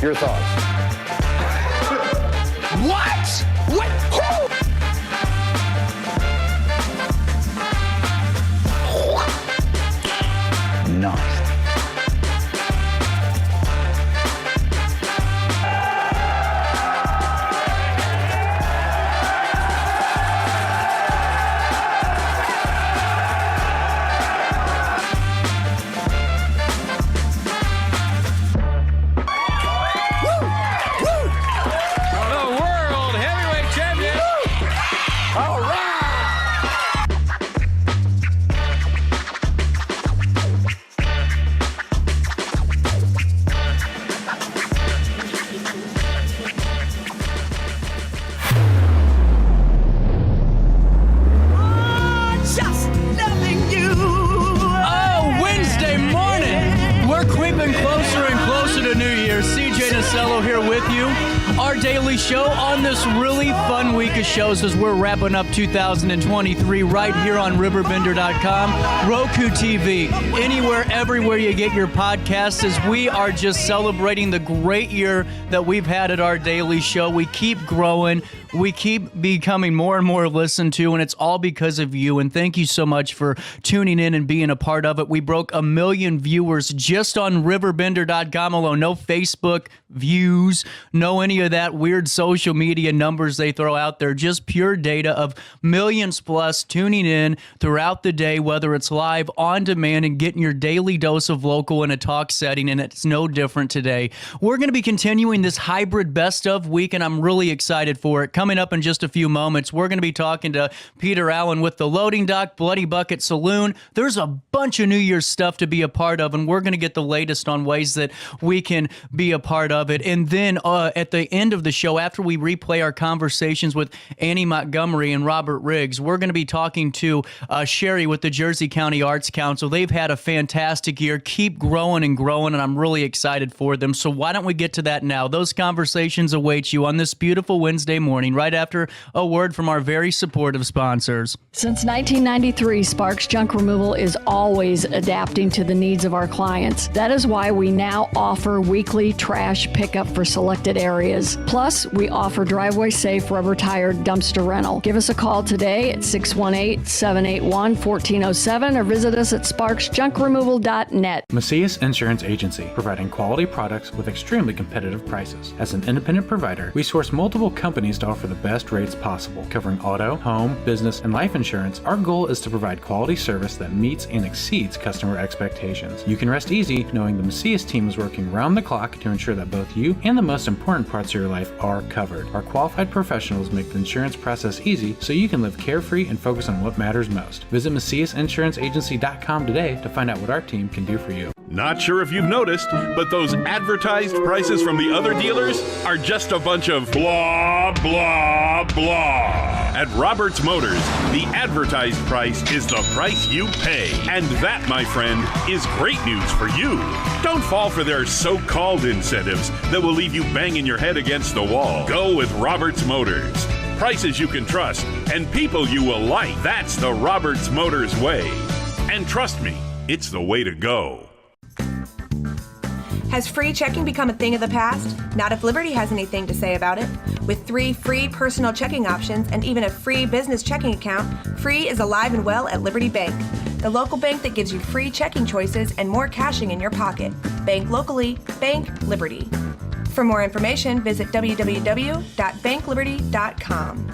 Your thoughts? What? What? Who? Nice. Show on this really fun week of shows as we're wrapping up 2023 right here on RiverBender.com, Roku TV, anywhere, everywhere you get your podcasts, as we are just celebrating the great year that we've had at our daily show. We keep growing. We keep becoming more and more listened to, and it's all because of you. And thank you so much for tuning in and being a part of it. We broke 1 million viewers just on RiverBender.com alone. No Facebook views, no any of that weird social media numbers they throw out there. Just pure data of millions plus tuning in throughout the day, whether it's live, on demand, and getting your daily dose of local in a talk setting, and it's no different today. We're going to be continuing this hybrid best of week, and I'm really excited for it. Coming up in just a few moments, we're going to be talking to Peter Allen with the Loading Dock, Bloody Bucket Saloon. There's a bunch of New Year's stuff to be a part of, and we're going to get the latest on ways that we can be a part of it. And then at the end of the show, after we replay our conversations with Annie Montgomery and Robert Riggs, we're going to be talking to Sherry with the Jersey County Arts Council. They've had a fantastic year, keep growing and growing, and I'm really excited for them. So why don't we get to that now? Those conversations await you on this beautiful Wednesday morning, right after a word from our very supportive sponsors. Since 1993, Sparks Junk Removal is always adapting to the needs of our clients. That is why we now offer weekly trash pickup for selected areas. Plus, we offer driveway-safe rubber-tired dumpster rental. Give us a call today at 618-781-1407 or visit us at sparksjunkremoval.net. Macias Insurance Agency, providing quality products with extremely competitive prices. As an independent provider, we source multiple companies to offer the best rates possible, covering auto, home, business, and life insurance. Our goal is to provide quality service that meets and exceeds customer expectations. You can rest easy knowing the Macias team is working round the clock to ensure that both you and the most important parts of your life are covered. Our qualified professionals make the insurance process easy so you can live carefree and focus on what matters most. Visit MaciasInsuranceAgency.com today to find out what our team can do for you. Not sure if you've noticed, but those advertised prices from the other dealers are just a bunch of blah, blah, blah. At Roberts Motors, the advertised price is the price you pay. And that, my friend, is great news for you. Don't fall for their so-called incentives that will leave you banging your head against the wall. Go with Roberts Motors. Prices you can trust and people you will like. That's the Roberts Motors way. And trust me, it's the way to go. Has free checking become a thing of the past? Not if Liberty has anything to say about it. With 3 free personal checking options and even a free business checking account, free is alive and well at Liberty Bank, the local bank that gives you free checking choices and more cashing in your pocket. Bank locally, bank Liberty. For more information, visit www.bankliberty.com.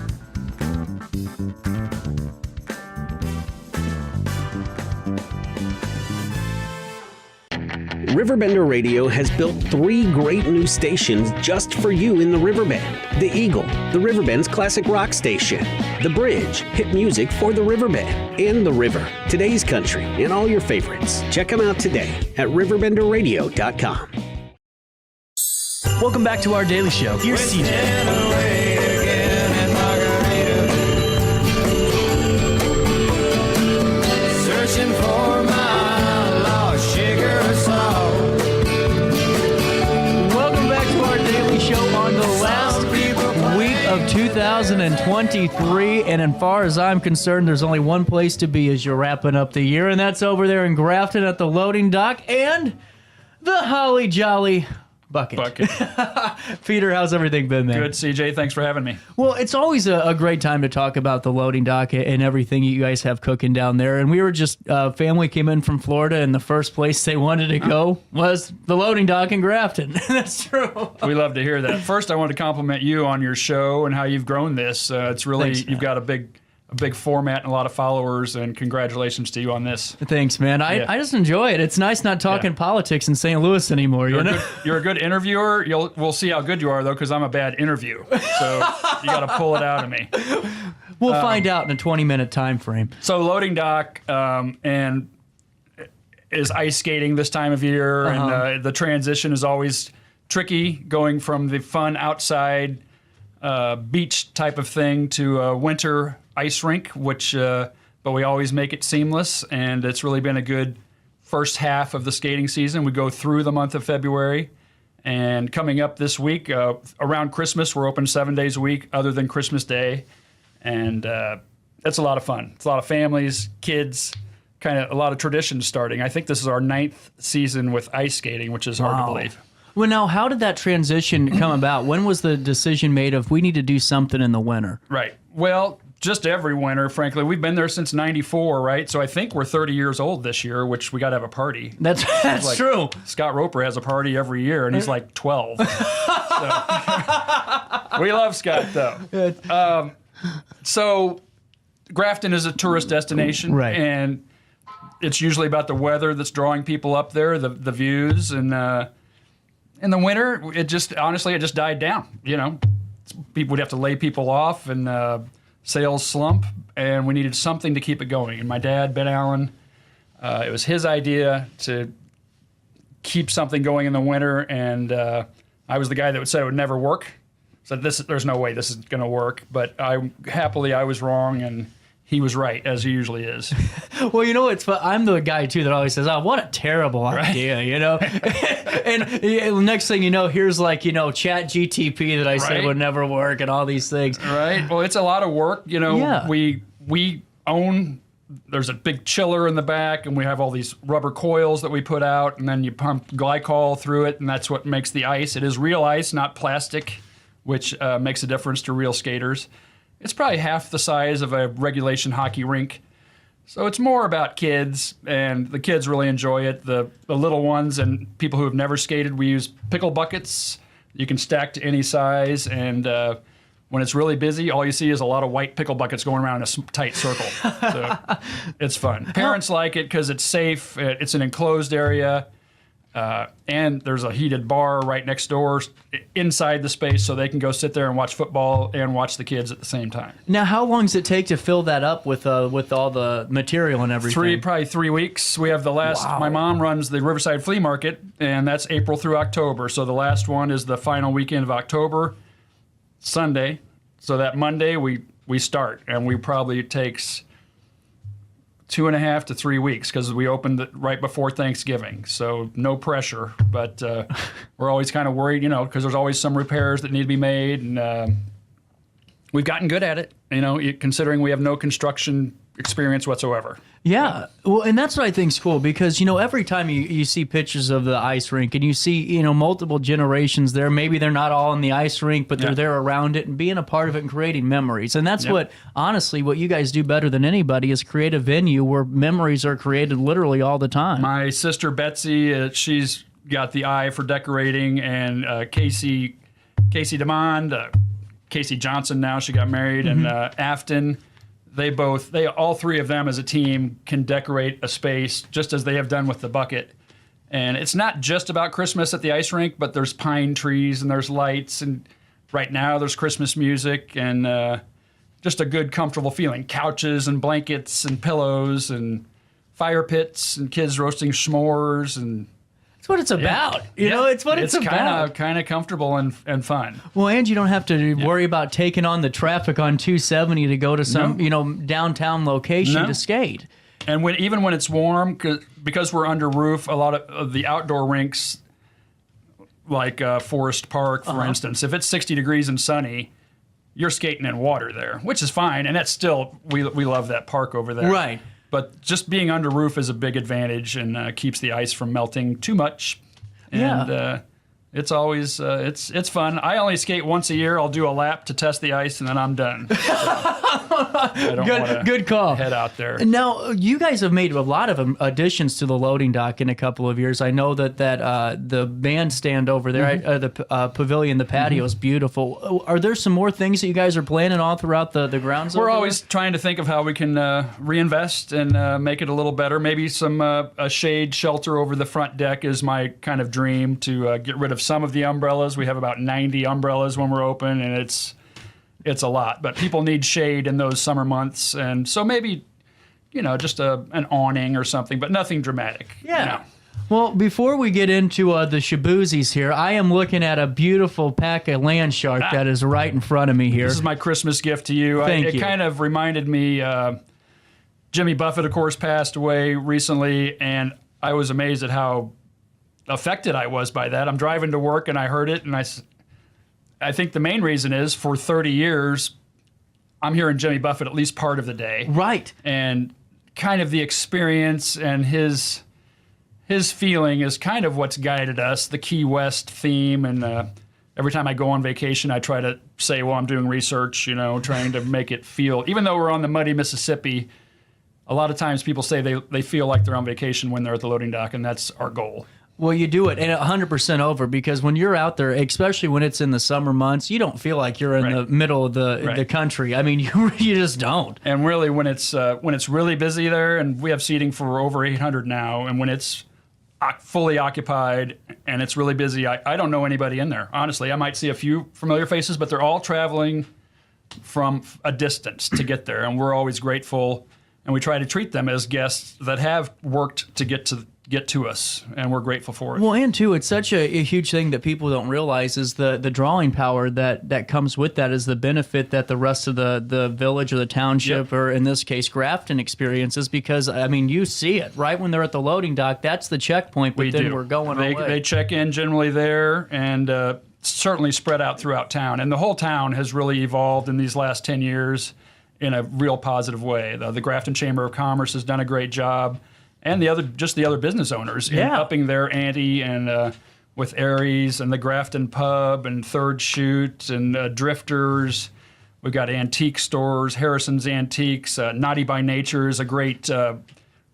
RiverBender Radio has built 3 great new stations just for you in the Riverbend. The Eagle, the Riverbend's classic rock station. The Bridge, hit music for the Riverbend. And The River, today's country, and all your favorites. Check them out today at RiverBenderRadio.com. Welcome back to our daily show. Here's CJ. Of 2023, and as far as I'm concerned, there's only one place to be as you're wrapping up the year, and that's over there in Grafton at the Loading Dock and the Holly Jolly Bucket. Peter, how's everything been there? Good, CJ. Thanks for having me. Well, it's always a great time to talk about the loading dock and everything you guys have cooking down there. And we were just, family came in from Florida, and the first place they wanted to go was the loading dock in Grafton. That's true. We love to hear that. First, I want to compliment you on your show and how you've grown this. It's really, Thanks, you've got a big format and a lot of followers, and congratulations to you on this. Thanks, man. I just enjoy it. It's nice not talking politics in St. Louis anymore. You're a good interviewer. We'll see how good you are, though, because I'm a bad interview. So you got to pull it out of me. We'll find out in a 20-minute time frame. So loading dock and is ice skating this time of year, and the transition is always tricky, going from the fun outside beach type of thing to a winter ice rink, but we always make it seamless, and it's really been a good first half of the skating season. We go through the month of February, and coming up this week, around Christmas, we're open 7 days a week other than Christmas Day, and it's a lot of fun. It's a lot of families, kids, kind of a lot of traditions starting. I think this is our 9th season with ice skating, which is hard to believe. Well, now, how did that transition come about? When was the decision made of we need to do something in the winter? Right. Well, just every winter, frankly. We've been there since '94, right? So I think we're 30 years old this year, which we got to have a party. That's like, true. Scott Roper has a party every year, and he's like 12. We love Scott, though. So Grafton is a tourist destination, right? And it's usually about the weather that's drawing people up there, the views, and in the winter, it just died down. You know, people would have to lay people off, and sales slump, and we needed something to keep it going. And my dad, Ben Allen, it was his idea to keep something going in the winter, and I was the guy that would say it would never work. Said there's no way this is going to work, but I was wrong, and he was right, as he usually is. Well, you know, I'm the guy, too, that always says, oh, what a terrible idea, you know? And next thing you know, here's like, you know, Chat GTP that I said would never work and all these things. Right. Well, it's a lot of work. You know, we own, there's a big chiller in the back, and we have all these rubber coils that we put out, and then you pump glycol through it, and that's what makes the ice. It is real ice, not plastic, which makes a difference to real skaters. It's probably half the size of a regulation hockey rink. So it's more about kids, and the kids really enjoy it. The little ones and people who have never skated, we use pickle buckets. You can stack to any size, and when it's really busy, all you see is a lot of white pickle buckets going around in a tight circle. So it's fun. Parents like it because it's safe. It's an enclosed area. And there's a heated bar right next door inside the space, so they can go sit there and watch football and watch the kids at the same time. Now, how long does it take to fill that up with all the material and everything? Probably 3 weeks. We have the last. Wow. My mom runs the Riverside Flea Market, and that's April through October. So the last one is the final weekend of October, Sunday. So that Monday we start, and we probably takes 2.5 to 3 weeks because we opened it right before Thanksgiving. So no pressure, but we're always kind of worried, you know, because there's always some repairs that need to be made, and we've gotten good at it, you know, considering we have no construction experience whatsoever. Yeah, well, and that's what I think is cool because, you know, every time you see pictures of the ice rink and you see, you know, multiple generations there, maybe they're not all in the ice rink, but they're there around it and being a part of it and creating memories. And that's what, honestly, what you guys do better than anybody is create a venue where memories are created literally all the time. My sister Betsy, she's got the eye for decorating, and Casey DeMond, Casey Johnson now, she got married, and Afton. They all three of them as a team can decorate a space just as they have done with the bucket. And it's not just about Christmas at the ice rink, but there's pine trees and there's lights, and right now there's Christmas music, and just a good, comfortable feeling. Couches and blankets and pillows and fire pits and kids roasting s'mores, and It's what it's about. You know, it's what it's about. It's kind of comfortable and fun. Well, and you don't have to worry about taking on the traffic on 270 to go to some, downtown location to skate. And even when it's warm, because we're under roof, a lot of the outdoor rinks, like Forest Park, for instance, if it's 60 degrees and sunny, you're skating in water there, which is fine. And that's still, we love that park over there. Right. But just being under roof is a big advantage and keeps the ice from melting too much. And It's always it's fun. I only skate once a year. I'll do a lap to test the ice, and then I'm done. So I don't good call. Head out there. Now, you guys have made a lot of additions to the loading dock in a couple of years. I know that the bandstand over there, the pavilion, the patio is beautiful. Are there some more things that you guys are planning on throughout the grounds? We're always trying to think of how we can reinvest and make it a little better. Maybe some a shade shelter over the front deck is my kind of dream, to get rid of some of the umbrellas. We have about 90 umbrellas when we're open, and it's a lot. But people need shade in those summer months, and so maybe, just an awning or something, but nothing dramatic. Yeah. Well, before we get into the shaboozis here, I am looking at a beautiful pack of land shark that is right in front of me here. This is my Christmas gift to you. It kind of reminded me, Jimmy Buffett, of course, passed away recently, and I was amazed at how affected I was by that. I'm driving to work and I heard it, and I think the main reason is for 30 years, I'm hearing Jimmy Buffett at least part of the day. Right. And kind of the experience and his feeling is kind of what's guided us, the Key West theme. And every time I go on vacation, I try to say, well, I'm doing research, trying to make it feel, even though we're on the muddy Mississippi, a lot of times people say they feel like they're on vacation when they're at the loading dock, and that's our goal. Well, you do it, and 100% over, because when you're out there, especially when it's in the summer months, you don't feel like you're in the middle of the country. I mean, you just don't. And really, when it's really busy there, and we have seating for over 800 now, and when it's fully occupied and it's really busy, I don't know anybody in there. Honestly, I might see a few familiar faces, but they're all traveling from a distance to get there, and we're always grateful, and we try to treat them as guests that have worked to get to us, and we're grateful for it. Well, and too, it's such a huge thing that people don't realize is the drawing power that comes with that, is the benefit that the rest of the village or the township, or in this case Grafton, experiences, because I mean, you see it right when they're at the loading dock. That's the checkpoint, but then we're going away. They check in generally there, and certainly spread out throughout town, and the whole town has really evolved in these last 10 years in a real positive way. The Grafton Chamber of Commerce has done a great job, and the other business owners in upping their ante, and with Aries and the Grafton Pub and Third Shoot and Drifters. We've got antique stores, Harrison's Antiques. Naughty by Nature is a great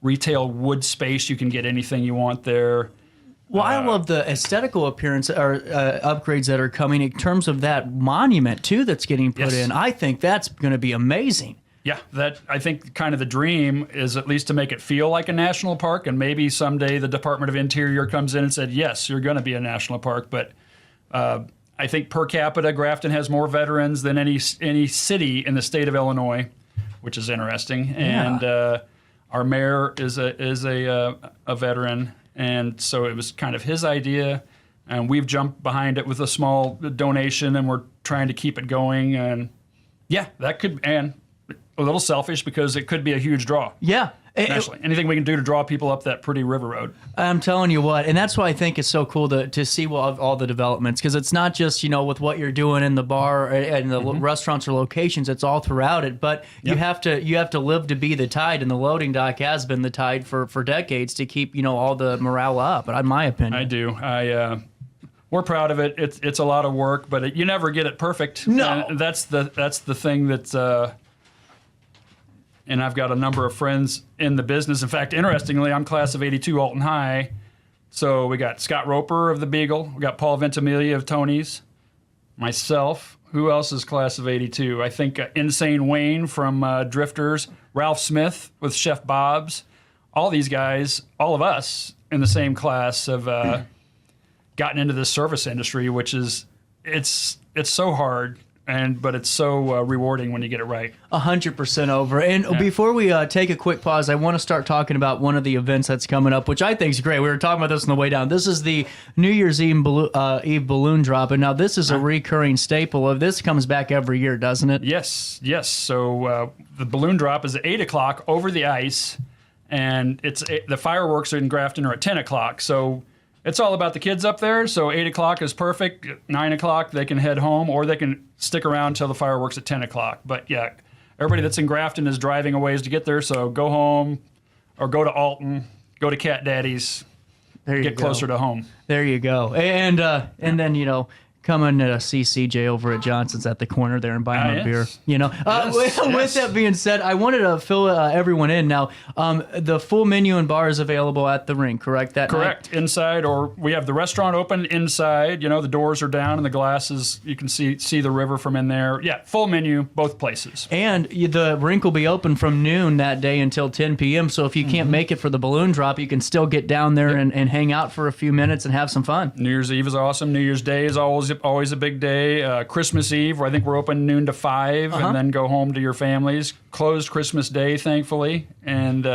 retail wood space. You can get anything you want there. Well, I love the aesthetical appearance or upgrades that are coming in terms of that monument too that's getting put in. I think that's going to be amazing. Yeah, I think kind of the dream is at least to make it feel like a national park, and maybe someday the Department of Interior comes in and said, yes, you're going to be a national park. But I think per capita, Grafton has more veterans than any city in the state of Illinois, which is interesting. Yeah. And our mayor is a veteran, and so it was kind of his idea, and we've jumped behind it with a small donation, and we're trying to keep it going. And yeah, that could, and a little selfish because it could be a huge draw. Yeah. Actually, anything we can do to draw people up that pretty river road. I'm telling you what, and that's why I think it's so cool to see all the developments, because it's not just, with what you're doing in the bar and the restaurants or locations, it's all throughout it, but you have to live to be the tide, and the loading dock has been the tide for decades to keep, all the morale up, in my opinion. I do. We're proud of it. It's a lot of work, but you never get it perfect. No. And that's the thing that's and I've got a number of friends in the business. In fact, interestingly, I'm class of 82 Alton High. So we got Scott Roper of the Beagle. We got Paul Ventimiglia of Tony's. Myself. Who else is class of 82? I think Insane Wayne from Drifters. Ralph Smith with Chef Bob's. All these guys, all of us in the same class have gotten into this service industry, which is, it's so hard. But it's so rewarding when you get it right. 100% over. And before we take a quick pause, I want to start talking about one of the events that's coming up, which I think is great. We were talking about this on the way down. This is the New Year's Eve balloon drop. And now this is a recurring staple of this. Comes back every year, doesn't it? Yes. So the balloon drop is at 8 o'clock over the ice. And the fireworks in Grafton are at 10 o'clock. So it's all about the kids up there, so 8 o'clock is perfect. 9 o'clock, they can head home, or they can stick around until the fireworks at 10 o'clock. But yeah, everybody that's in Grafton is driving a ways to get there, so go home or go to Alton, go to Cat Daddy's. get closer to home. There you go. And then, coming to see CJ over at Johnson's at the corner there and buying a beer. With that being said, I wanted to fill everyone in. Now, the full menu and bar is available at the rink, correct? Correct. Inside, or we have the restaurant open inside. The doors are down and the glasses, you can see the river from in there. Yeah, full menu, both places. And the rink will be open from noon that day until 10 p.m. So if you can't make it for the balloon drop, you can still get down there and hang out for a few minutes and have some fun. New Year's Eve is awesome. New Year's Day is always a big day. Christmas Eve, where I think we're open noon to 5, and then go home to your families. Closed Christmas Day, thankfully, and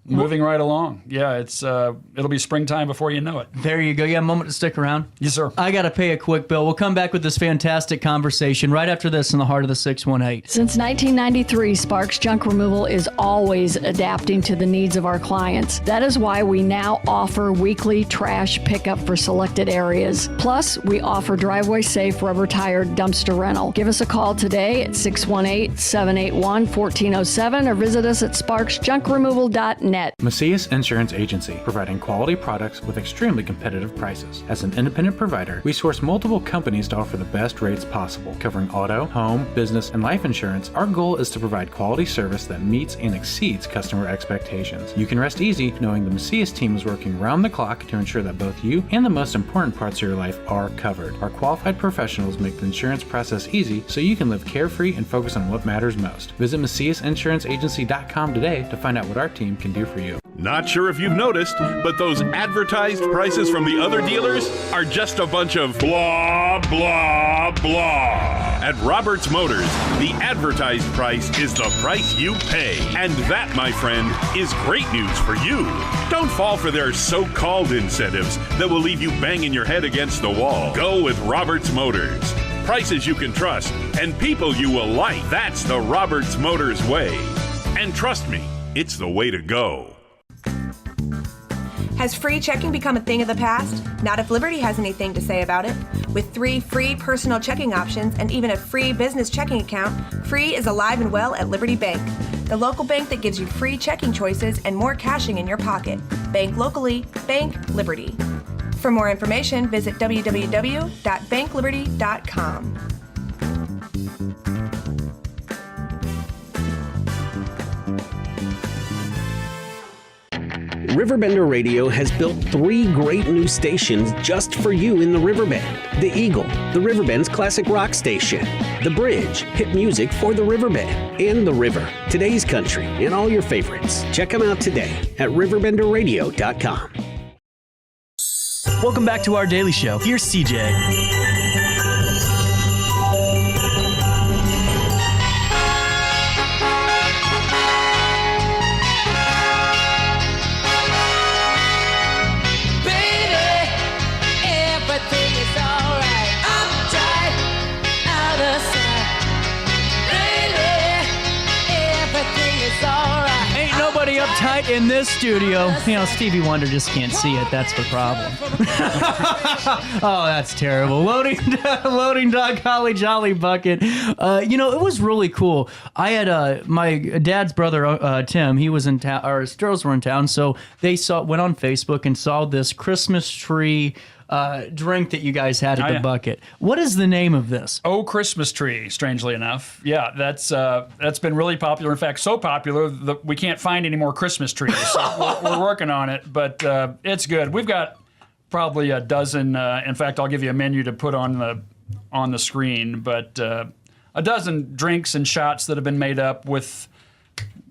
moving right along. Yeah, it'll be springtime before you know it. There you go. You have a moment to stick around? Yes, sir. I got to pay a quick bill. We'll come back with this fantastic conversation right after this in the heart of the 618. Since 1993, Sparks Junk Removal is always adapting to the needs of our clients. That is why we now offer weekly trash pickup for selected areas. Plus, we offer driveway-safe rubber-tired dumpster rental. Give us a call today at 618-781-1407 or visit us at sparksjunkremoval.net. Macias Insurance Agency, providing quality products with extremely competitive prices. As an independent provider, we source multiple companies to offer the best rates possible. Covering auto, home, business, and life insurance, our goal is to provide quality service that meets and exceeds customer expectations. You can rest easy knowing the Macias team is working round the clock to ensure that both you and the most important parts of your life are covered. Our qualified professionals make the insurance process easy so you can live carefree and focus on what matters most. Visit MaciasInsuranceAgency.com today to find out what our team can do for you. Not sure if you've noticed, but those advertised prices from the other dealers are just a bunch of blah, blah, blah. At Roberts Motors, the advertised price is the price you pay. And that, my friend, is great news for you. Don't fall for their so-called incentives that will leave you banging your head against the wall. Go with Roberts Motors. Prices you can trust and people you will like. That's the Roberts Motors way. And trust me, it's the way to go. Has free checking become a thing of the past? Not if Liberty has anything to say about it. With 3 free personal checking options and even a free business checking account, free is alive and well at Liberty Bank, the local bank that gives you free checking choices and more cashing in your pocket. Bank locally, bank Liberty. For more information, visit www.bankliberty.com. RiverBender Radio has built 3 great new stations just for you in the Riverbend. The Eagle, the Riverbend's classic rock station. The Bridge, hit music for the Riverbend. And The River, today's country, and all your favorites. Check them out today at RiverBender.com. Welcome back to our daily show. Here's CJ. Uptight in this studio. Stevie Wonder just can't see it. That's the problem. Oh, that's terrible. Loading dock, Holly Jolly Bucket. It was really cool. I had my dad's brother, Tim. He was in town, or his girls were in town, so they went on Facebook and saw this Christmas tree drink that you guys had at the bucket. What is the name of this? Oh, Christmas Tree, strangely enough. Yeah, that's been really popular. In fact, so popular that we can't find any more Christmas trees. So we're working on it, but it's good. We've got probably a dozen. In fact, I'll give you a menu to put on the screen, but a dozen drinks and shots that have been made up with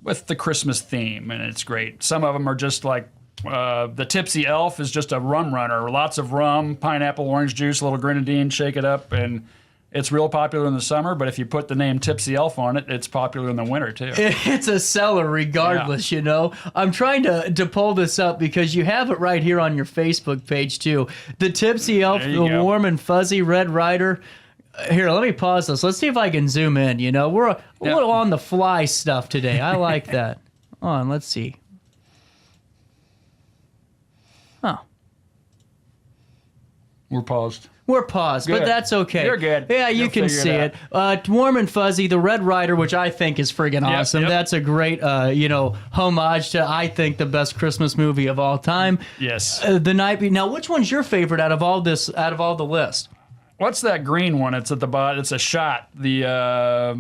the Christmas theme, and it's great. Some of them are just like the Tipsy Elf is just a rum runner. Lots of rum, pineapple, orange juice, a little grenadine, shake it up, and it's real popular in the summer, but if you put the name Tipsy Elf on it, it's popular in the winter, too. It's a seller regardless, I'm trying to pull this up because you have it right here on your Facebook page, too. The Tipsy Elf, the warm and fuzzy Red Rider. Here, let me pause this. Let's see if I can zoom in, We're a little on the fly stuff today. I like that. Hold on, let's see. Oh. We're paused. We're paused, but Good. that's okay. You're good. Yeah, you You'll can figure see it it. Warm and Fuzzy, the Red Rider, which I think is friggin' awesome. Yep. That's a great, homage to, I think, the best Christmas movie of all time. Yes. The Night. Now, which one's your favorite out of all the list? What's that green one? It's at the bottom. It's a shot. The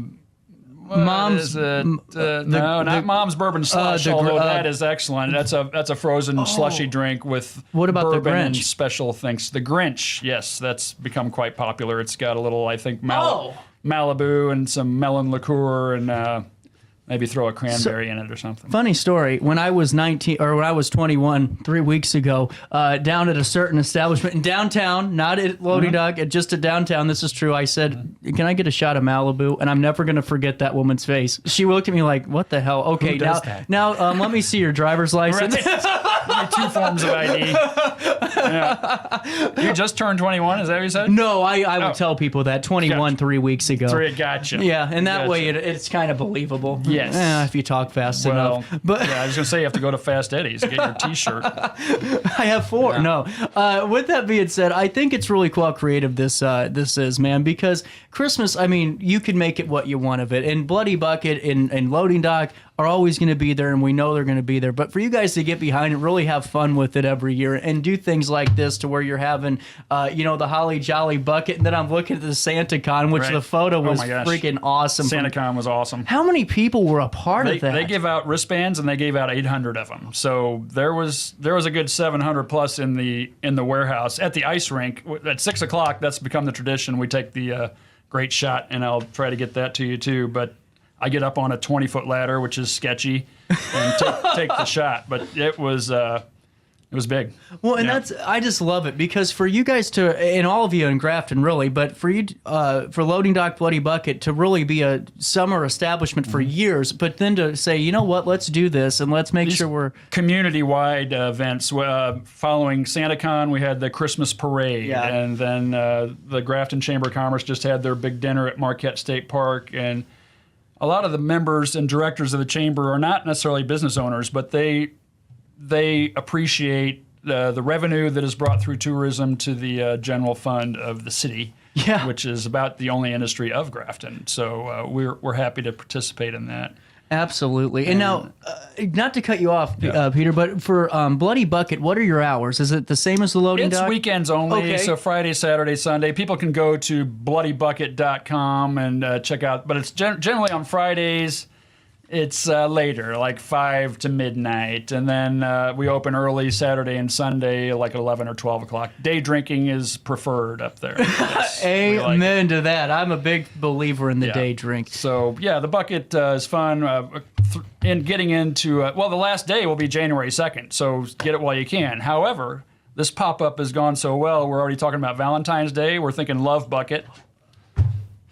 Mom's. not Mom's Bourbon Slush. Although that is excellent. That's a frozen slushy drink with What about the bourbon and Grinch? special things. The Grinch, yes, that's become quite popular. It's got a little, I think, Oh. Malibu and some melon liqueur and maybe throw a cranberry in it or something. Funny story. When I was 21, 3 weeks ago, down at a certain establishment in downtown, not at Loading Dock, just at downtown. This is true. I said, "Can I get a shot of Malibu?" And I'm never going to forget that woman's face. She looked at me like, "What the hell?" Okay, Who does that? now let me see your driver's license. Right. 2 forms of ID. Yeah. You just turned 21. Is that what you said? No, I would tell people that 21 Gotcha. 3 weeks ago. Gotcha. Yeah, and that Gotcha. way it's kind of believable. Yes. If you talk fast Well, enough. But yeah, I was gonna say you have to go to Fast Eddie's to get your T-shirt. I have 4. Yeah. No. With that being said, I think it's really cool how creative this is, man, because Christmas, I mean, you can make it what you want of it. And Bloody Bucket and Loading Dock are always going to be there, and we know they're going to be there. But for you guys to get behind it, really have fun with it every year, and do things like this to where you're having, the Holly Jolly Bucket, and then I'm looking at the SantaCon, which Right. the photo was my gosh. freaking awesome. SantaCon was awesome. How many people were a part of that? They give out wristbands, and they gave out 800 of them. So there was a good 700 plus in the warehouse at the ice rink at 6 o'clock. That's become the tradition. We take the great shot, and I'll try to get that to you too. But I get up on a 20-foot ladder, which is sketchy, and take the shot. But it was big. Well, and Yeah. I just love it because for you guys to, and all of you in Grafton really, but for you, for Loading Dock Bloody Bucket to really be a summer establishment for years, but then to say, you know what, let's do this and let's make sure we're community-wide events. Following SantaCon, we had the Christmas parade, Yeah. and then the Grafton Chamber of Commerce just had their big dinner at Marquette State Park, and a lot of the members and directors of the chamber are not necessarily business owners, but they appreciate the revenue that is brought through tourism to the general fund of the city, Yeah. which is about the only industry of Grafton. So we're happy to participate in that. absolutely. And now, not to cut you off, Peter, but for Bloody Bucket, what are your hours? Is it the same as the Loading It's Dock? weekends only, Okay. so Friday, Saturday, Sunday. People can go to bloodybucket.com and check out, but it's generally on Fridays. It's later, like 5 to midnight, and then we open early Saturday and Sunday, like 11 or 12 o'clock. Day drinking is preferred up there. Yes, we like it. Amen to that. I'm a big believer in the Yeah. day drink. So, yeah, the bucket is fun. In getting into, the last day will be January 2nd, so get it while you can. However, this pop-up has gone so well, we're already talking about Valentine's Day. We're thinking Love Bucket.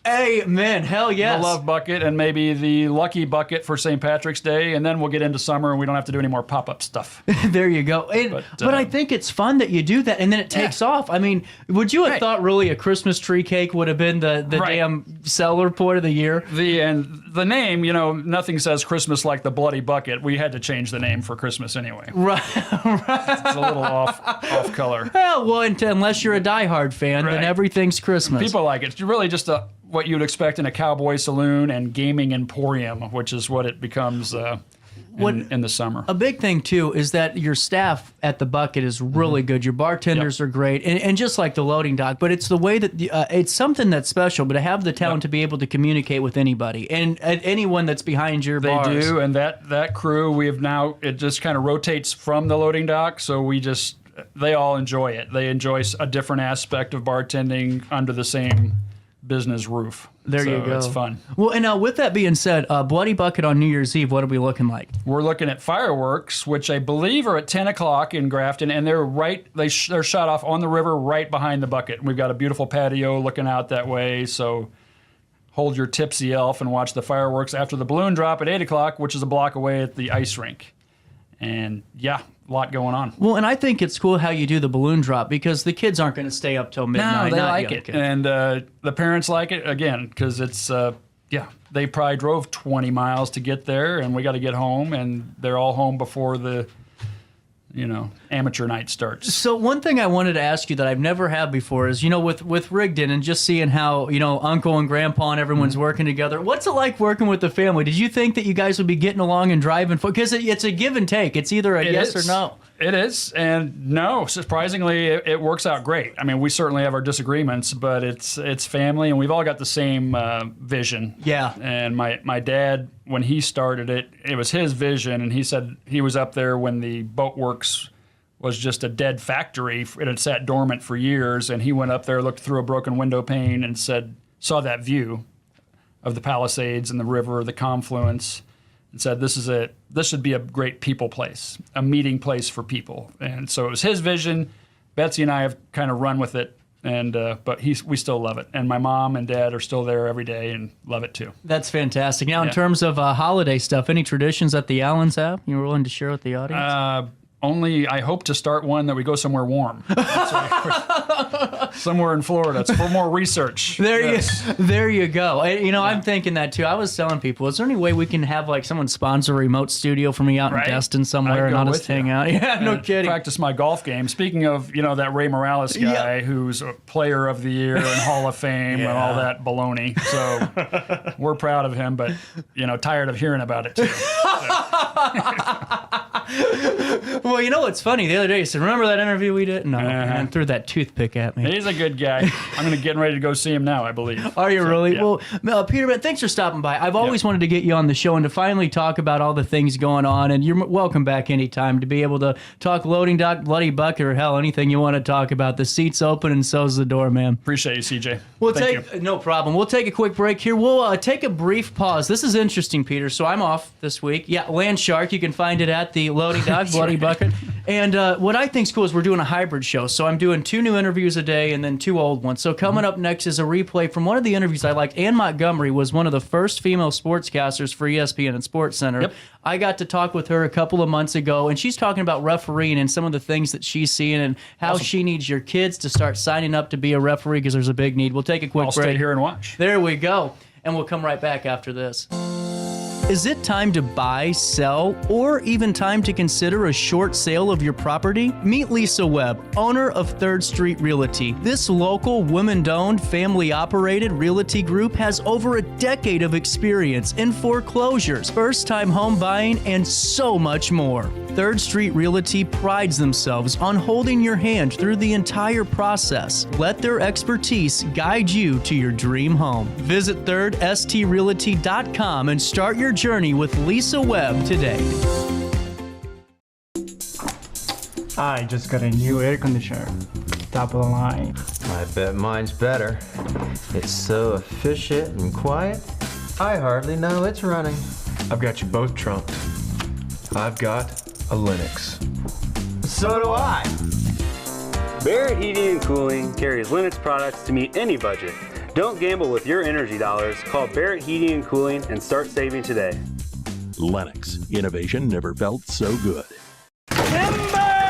Amen. Hell yes. The Love Bucket, and maybe the Lucky Bucket for St. Patrick's Day, and then we'll get into summer and we don't have to do any more pop-up stuff. There you go. But I think it's fun that you do that, and then it takes off. I mean, would you have thought really a Christmas tree cake would have been the damn seller point of the year? The name, nothing says Christmas like the Bloody Bucket. We had to change the name for Christmas anyway. Right. It's a little off color. Well, unless you're a diehard fan, then Right. everything's Christmas. People like it. It's really just what you'd expect in a cowboy saloon and gaming emporium, which is what it becomes in the summer. A big thing, too, is that your staff at the Bucket is really good. Your bartenders are great, and just like the Loading Dock, but it's the way that it's something that's special, but to have the talent to be able to communicate with anybody and anyone that's behind your They bars. do, and that crew, it just kind of rotates from the Loading Dock, so they all enjoy it. They enjoy a different aspect of bartending under the same business roof. There you go. It's fun. Well, and with that being said, Bloody Bucket on New Year's Eve, what are we looking like? We're looking at fireworks, which I believe are at 10 o'clock in Grafton, and they're shot off on the river right behind the bucket. We've got a beautiful patio looking out that way, so hold your tipsy elf and watch the fireworks after the balloon drop at 8 o'clock, which is a block away at the ice rink. And yeah, a lot going on. Well, and I think it's cool how you do the balloon drop because the kids aren't going to stay up till midnight. No, they Not like young it. kids. And the parents like it, again, because it's, they probably drove 20 miles to get there, and we got to get home, and they're all home before the amateur night starts. So one thing I wanted to ask you that I've never had before is, with Rigdon and just seeing how, Uncle and Grandpa and everyone's working together. What's it like working with the family? Did you think that you guys would be getting along and driving? Because it's a give and take. It's either a yes or no. It is. And no, surprisingly, it works out great. I mean, we certainly have our disagreements, but it's family, and we've all got the same vision. Yeah. And my dad, when he started it was his vision, and he said he was up there when the boatworks was just a dead factory. It had sat dormant for years, and he went up there, looked through a broken window pane, and saw that view of the Palisades and the river, the confluence, and said, this should be a great people place, a meeting place for people. And so it was his vision. Betsy and I have kind of run with it, but we still love it. And my mom and dad are still there every day and love it too. That's fantastic. Now, in terms of holiday stuff, any traditions that the Allens have you're willing to share with the audience? Only I hope to start one that we go somewhere warm. Somewhere in Florida. It's for more research. There you go. I'm thinking that too. I was telling people, is there any way we can have someone sponsor a remote studio for me out in Destin somewhere and I'll just hang out? Yeah, no kidding. Practice my golf game. Speaking of, that Ray Morales guy who's a player of the year and Hall of Fame and all that baloney. So we're proud of him, but, tired of hearing about it too. Well, what's funny? The other day, he said, remember that interview we did? No, and threw that toothpick at me. He's a good guy. I'm getting ready to go see him now, I believe. Are you really? Yeah. Well, Peter, thanks for stopping by. I've always wanted to get you on the show and to finally talk about all the things going on, and you're welcome back anytime to be able to talk loading dock, Bloody Bucket, or hell, anything you want to talk about. The seat's open and so's the door, man. Appreciate you, CJ. Thank you. No problem. We'll take a quick break here. We'll take a brief pause. This is interesting, Peter. So I'm off this week. Yeah, Land Shark. You can find it at the loading dock, Bloody Bucket. And what I think is cool is we're doing a hybrid show. So I'm doing 2 new interviews a day and then 2 old ones. So coming up next is a replay from one of the interviews I liked. Ann Montgomery was one of the first female sportscasters for ESPN and SportsCenter. Yep. I got to talk with her a couple of months ago, and she's talking about refereeing and some of the things that she's seeing and how she needs your kids to start signing up to be a referee because there's a big need. We'll take a quick break. I'll stay here and watch. There we go. And we'll come right back after this. Is it time to buy, sell, or even time to consider a short sale of your property? Meet Lisa Webb, owner of 3rd Street Realty. This local, women-owned, family-operated realty group has over a decade of experience in foreclosures, first-time home buying, and so much more. 3rd Street Realty prides themselves on holding your hand through the entire process. Let their expertise guide you to your dream home. Visit 3rdstrealty.com and start your journey with Lisa Webb today. I just got a new air conditioner. Top of the line. I bet mine's better. It's so efficient and quiet, I hardly know it's running. I've got you both trumped. I've got a Lennox. So do I. Barrett Heating and Cooling carries Lennox products to meet any budget. Don't gamble with your energy dollars. Call Barrett Heating and Cooling and start saving today. Lennox. Innovation never felt so good.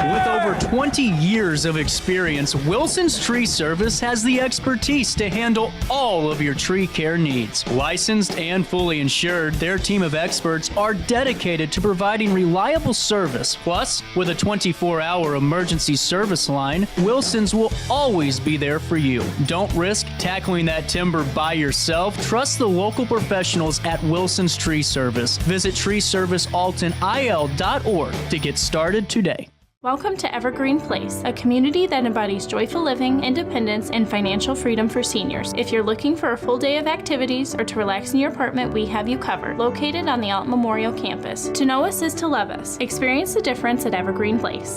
With over 20 years of experience, Wilson's Tree Service has the expertise to handle all of your tree care needs. Licensed and fully insured, their team of experts are dedicated to providing reliable service. Plus, with a 24-hour emergency service line, Wilson's will always be there for you. Don't risk tackling that timber by yourself. Trust the local professionals at Wilson's Tree Service. Visit treeservicealtonil.org to get started today. Welcome to Evergreen Place, a community that embodies joyful living, independence, and financial freedom for seniors. If you're looking for a full day of activities or to relax in your apartment, we have you covered. Located on the Alton Memorial Campus. To know us is to love us. Experience the difference at Evergreen Place.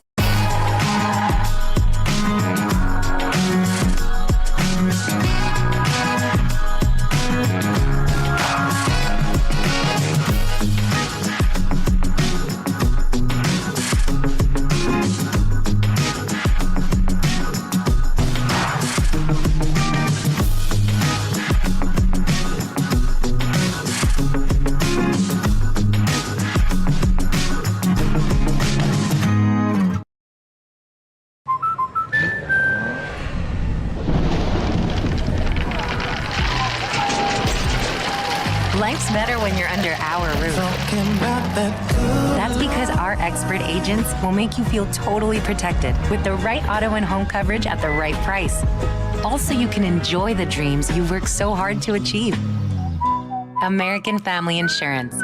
Life's better when you're under our roof. That's because our expert agents will make you feel totally protected with the right auto and home coverage at the right price. Also, you can enjoy the dreams you worked so hard to achieve. American Family Insurance.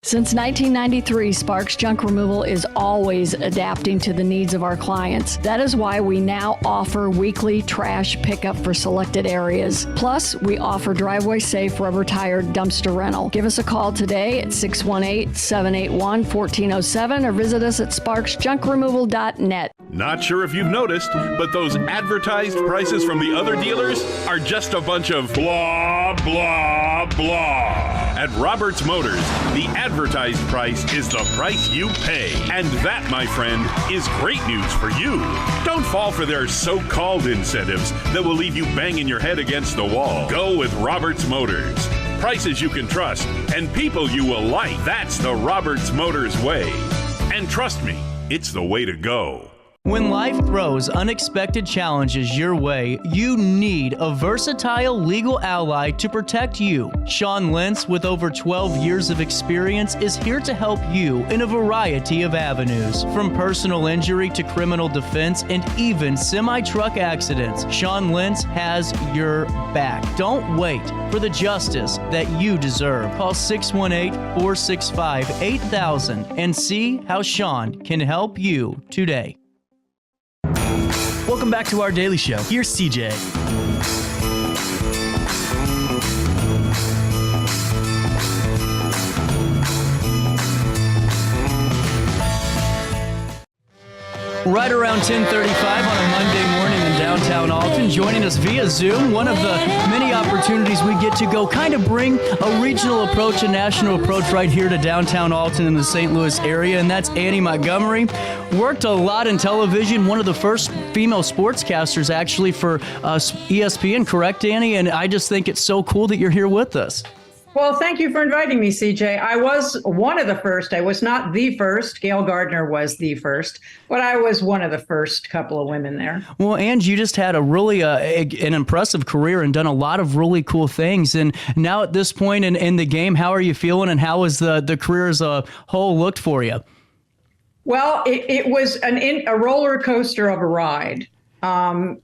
Since 1993, Sparks Junk Removal is always adapting to the needs of our clients. That is why we now offer weekly trash pickup for selected areas. Plus, we offer driveway-safe rubber-tired dumpster rental. Give us a call today at 618-781-1407 or visit us at sparksjunkremoval.net. Not sure if you've noticed, but those advertised prices from the other dealers are just a bunch of blah, blah, blah. At Roberts Motors, the advertised price is the price you pay. And that, my friend, is great news for you. Don't fall for their so-called incentives that will leave you banging your head against the wall. Go with Roberts Motors. Prices you can trust and people you will like. That's the Roberts Motors way. And trust me, it's the way to go. When life throws unexpected challenges your way, you need a versatile legal ally to protect you. Sean Lentz, with over 12 years of experience, is here to help you in a variety of avenues. From personal injury to criminal defense and even semi-truck accidents, Sean Lentz has your back. Don't wait for the justice that you deserve. Call 618-465-8000 and see how Sean can help you today. Welcome back to our daily show. Here's CJ. Right around 10:35 on a Monday morning in downtown Alton, joining us via Zoom, one of the many opportunities we get to go kind of bring a regional approach, a national approach right here to downtown Alton in the St. Louis area, and that's Annie Montgomery. Worked a lot in television, one of the first female sportscasters actually for ESPN, correct, Annie? And I just think it's so cool that you're here with us. Well, thank you for inviting me, CJ. I was one of the first. I was not the first. Gail Gardner was the first, but I was one of the first couple of women there. Well, and you just had a really an impressive career and done a lot of really cool things. And now at this point in the game, how are you feeling, and how has the career as a whole looked for you? Well, it was a roller coaster of a ride. I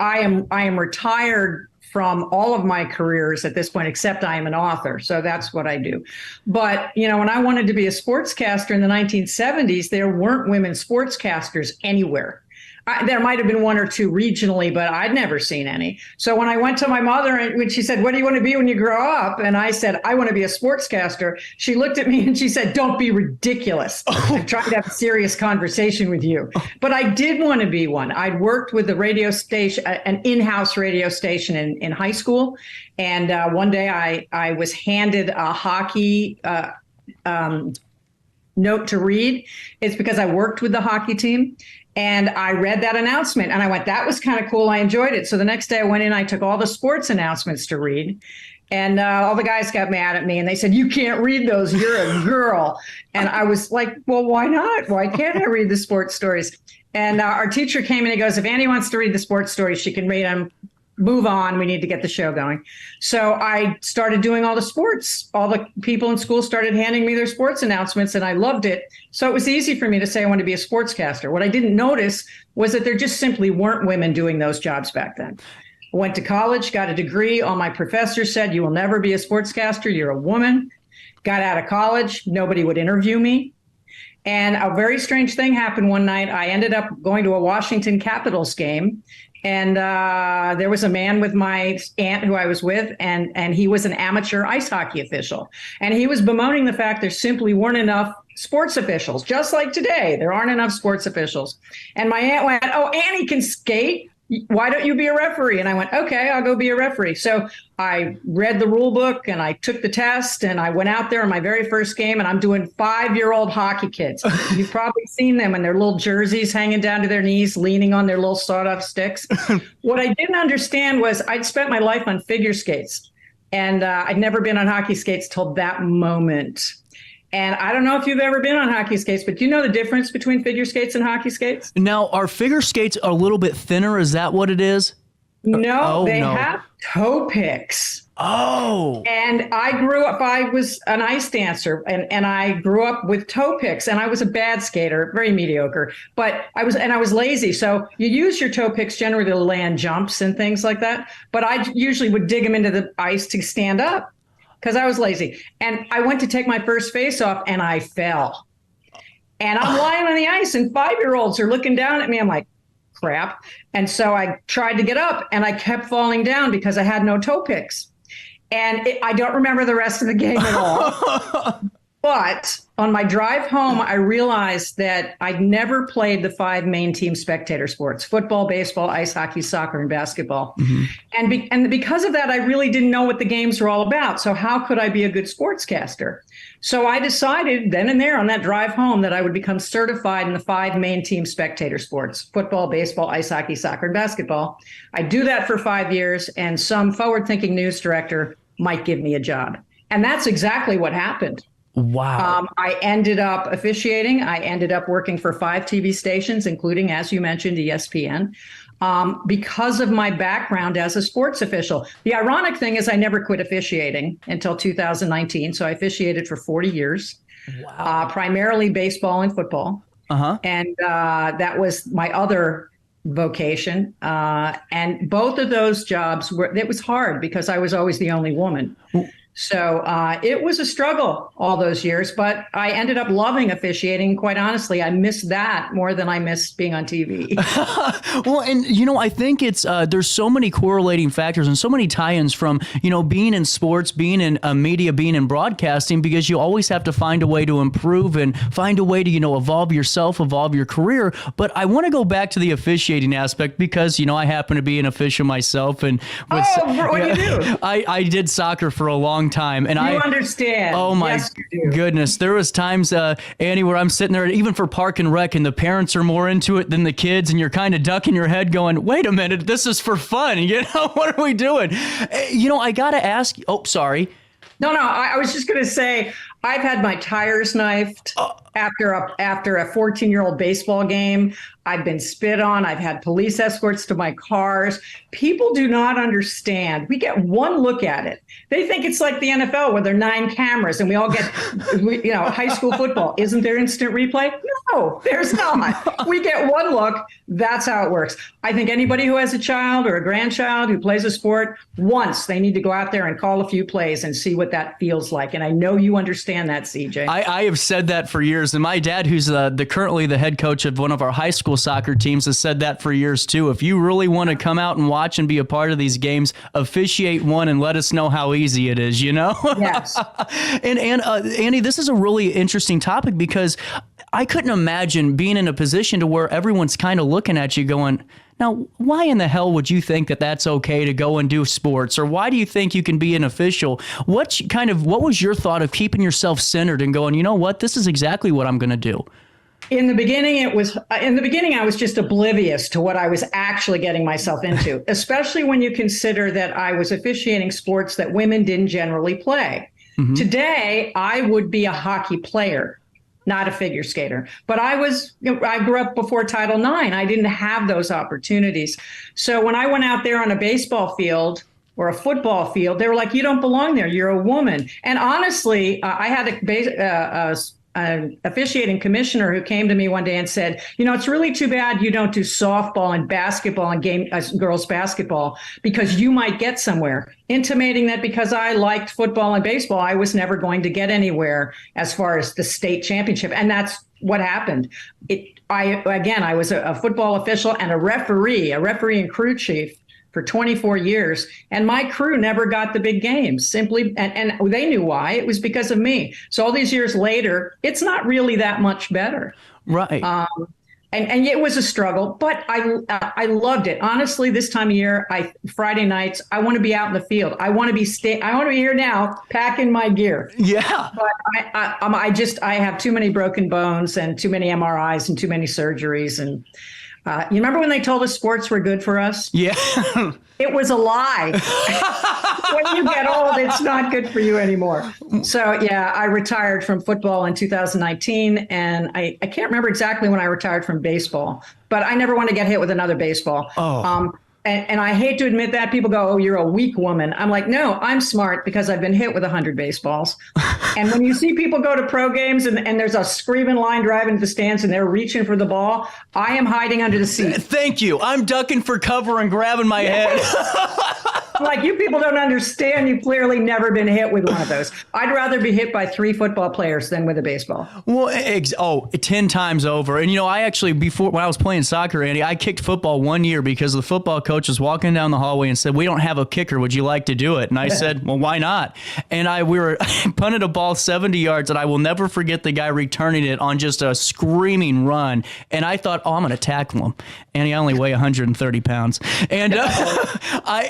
am retired from all of my careers at this point, except I am an author. So that's what I do. But, you know, when I wanted to be a sportscaster in the 1970s, there weren't women sportscasters anywhere. There might have been one or two regionally, but I'd never seen any. So when I went to my mother and when she said, "What do you want to be when you grow up?" And I said, "I want to be a sportscaster," she looked at me and she said, "Don't be ridiculous. I'm trying to have a serious conversation with you." But I did want to be one. I'd worked with the radio station, an in-house radio station in high school. And one day I was handed a hockey note to read. It's because I worked with the hockey team. And I read that announcement and I went, that was kind of cool. I enjoyed it. So the next day I went in, I took all the sports announcements to read. And all the guys got mad at me and they said, "You can't read those. You're a girl." And I was like, well, why not? Why can't I read the sports stories? And our teacher came and he goes, "If Annie wants to read the sports stories, she can read them. Move on. We need to get the show going." So I started doing all the sports. All the people in school started handing me their sports announcements and I loved it. So it was easy for me to say I want to be a sportscaster. What I didn't notice was that there just simply weren't women doing those jobs back then. I went to college, got a degree. All my professors said, "You will never be a sportscaster. You're a woman." Got out of college. Nobody would interview me. And a very strange thing happened one night. I ended up going to a Washington Capitals game. And there was a man with my aunt who I was with, and he was an amateur ice hockey official. And he was bemoaning the fact there simply weren't enough sports officials, just like today. There aren't enough sports officials. And my aunt went, "Oh, Annie can skate. Why don't you be a referee?" And I went, "Okay, I'll go be a referee." So I read the rule book and I took the test and I went out there in my very first game and I'm doing 5-year-old hockey kids. You've probably seen them in their little jerseys hanging down to their knees, leaning on their little sawed-off sticks. What I didn't understand was I'd spent my life on figure skates and I'd never been on hockey skates till that moment. And I don't know if you've ever been on hockey skates, but do you know the difference between figure skates and hockey skates? Now, are figure skates a little bit thinner? Is that what it is? No, they have toe picks. Oh. And I grew up, I was an ice dancer and I grew up with toe picks, and I was a bad skater, very mediocre, but I was lazy. So you use your toe picks generally to land jumps and things like that. But I usually would dig them into the ice to stand up because I was lazy. And I went to take my first face off and I fell. And I'm lying on the ice and 5-year-olds are looking down at me. I'm like, crap. And so I tried to get up and I kept falling down because I had no toe picks. And I don't remember the rest of the game at all. But on my drive home, I realized that I'd never played the 5 main team spectator sports: football, baseball, ice hockey, soccer, and basketball. Mm-hmm. And because of that, I really didn't know what the games were all about. So how could I be a good sportscaster? So I decided then and there on that drive home that I would become certified in the 5 main team spectator sports: football, baseball, ice hockey, soccer, and basketball. I do that for 5 years, and some forward-thinking news director might give me a job. And that's exactly what happened. Wow. I ended up officiating. I ended up working for 5 TV stations, including, as you mentioned, ESPN, because of my background as a sports official. The ironic thing is I never quit officiating until 2019. So I officiated for 40 years, primarily baseball and football. And that was my other vocation. And both of those jobs it was hard because I was always the only woman. So it was a struggle all those years, but I ended up loving officiating. Quite honestly, I miss that more than I miss being on TV. Well, and, I think it's there's so many correlating factors and so many tie-ins from, being in sports, being in media, being in broadcasting, because you always have to find a way to improve and find a way to, evolve yourself, evolve your career. But I want to go back to the officiating aspect because, I happen to be an official myself. And what do you do? I did soccer for a long time, and I understand. Oh my goodness, there was times, Annie, where I'm sitting there, even for Park and Rec, and the parents are more into it than the kids, and you're kind of ducking your head, going, "Wait a minute, this is for fun." What are we doing? I gotta ask. Oh, sorry. No, I was just gonna say I've had my tires knifed after a 14-year-old baseball game. I've been spit on. I've had police escorts to my cars. People do not understand. We get one look at it. They think it's like the NFL where there are 9 cameras and we all get, high school football. Isn't there instant replay? No, there's not. We get one look. That's how it works. I think anybody who has a child or a grandchild who plays a sport, once they need to go out there and call a few plays and see what that feels like. And I know you understand that, CJ. I have said that for years. And my dad, who's currently the head coach of one of our high school soccer teams, has said that for years too. If you really want to come out and watch and be a part of these games, officiate one and let us know how easy it is, Yes. And Andy, this is a really interesting topic because I couldn't imagine being in a position to where everyone's kind of looking at you going, now, why in the hell would you think that that's okay to go and do sports? Or why do you think you can be an official? What was your thought of keeping yourself centered and going, you know what, this is exactly what I'm going to do? In the beginning, I was just oblivious to what I was actually getting myself into, especially when you consider that I was officiating sports that women didn't generally play. Mm-hmm. Today, I would be a hockey player, not a figure skater. But I grew up before Title IX. I didn't have those opportunities. So when I went out there on a baseball field or a football field, they were like, "You don't belong there. You're a woman." And honestly, I had an officiating commissioner who came to me one day and said, "It's really too bad you don't do softball and basketball and girls basketball because you might get somewhere," intimating that because I liked football and baseball, I was never going to get anywhere as far as the state championship. And that's what happened. I was a football official and a referee and crew chief for 24 years, and my crew never got the big games simply, and they knew why. It was because of me. So all these years later, it's not really that much better. Right. And it was a struggle, but I loved it. Honestly, this time of year, Friday nights, I want to be out in the field. I want to be here now, packing my gear. Yeah. But I have too many broken bones and too many MRIs and too many surgeries. And you remember when they told us sports were good for us? Yeah. It was a lie. When you get old, it's not good for you anymore. So, yeah, I retired from football in 2019, and I can't remember exactly when I retired from baseball, but I never want to get hit with another baseball. Oh. And I hate to admit that. People go, oh, you're a weak woman. I'm like, no, I'm smart because I've been hit with 100 baseballs. And when you see people go to pro games and there's a screaming line drive into the stands and they're reaching for the ball, I am hiding under the seat. Thank you. I'm ducking for cover and grabbing my head. Like, you people don't understand. You've clearly never been hit with one of those. I'd rather be hit by 3 football players than with a baseball. Well, 10 times over. And, I actually, before, when I was playing soccer, Andy, I kicked football one year because the football coach was walking down the hallway and said, we don't have a kicker. Would you like to do it? And I said, well, why not? And we punted a ball 70 yards, and I will never forget the guy returning it on just a screaming run. And I thought, I'm going to tackle him. And he only weighed 130 pounds. And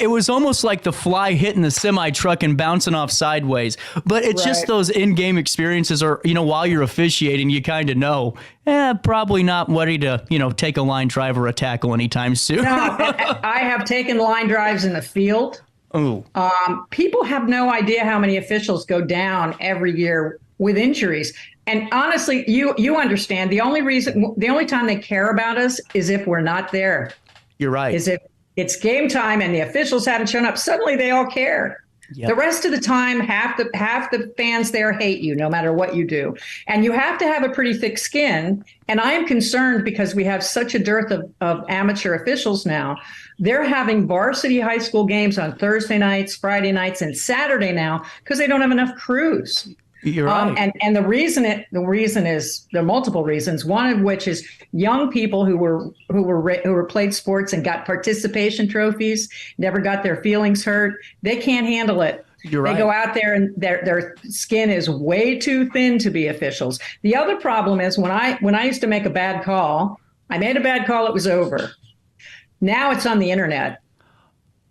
it was almost like the fly hitting the semi truck and bouncing off sideways. But it's just those in-game experiences, or while you're officiating, you kind of know, probably not ready to take a line drive or a tackle anytime soon. No, I have taken line drives in the field. Oh, people have no idea how many officials go down every year with injuries. And honestly, you understand, the only time they care about us is if we're not there. You're right. Is if it's game time and the officials haven't shown up, suddenly they all care. Yep. The rest of the time, half the fans there hate you, no matter what you do. And you have to have a pretty thick skin. And I am concerned because we have such a dearth of amateur officials now. They're having varsity high school games on Thursday nights, Friday nights, and Saturday now because they don't have enough crews. You're right. And the reason is, there are multiple reasons. One of which is young people who played sports and got participation trophies, never got their feelings hurt. They can't handle it. You're right. They go out there and their skin is way too thin to be officials. The other problem is when I used to make a bad call, I made a bad call, it was over. Now it's on the internet.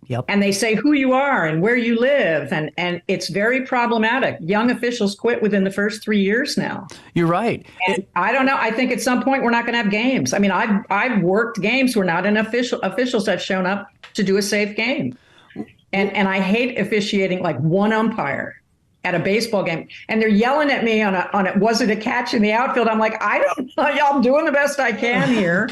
Yep. And they say who you are and where you live. And it's very problematic. Young officials quit within the first 3 years now. You're right. And I don't know. I think at some point we're not going to have games. I mean, I've worked games where not enough officials have shown up to do a safe game. And I hate officiating like one umpire at a baseball game. And they're yelling at me on it. Was it a catch in the outfield? I'm like, I don't know. I'm doing the best I can here.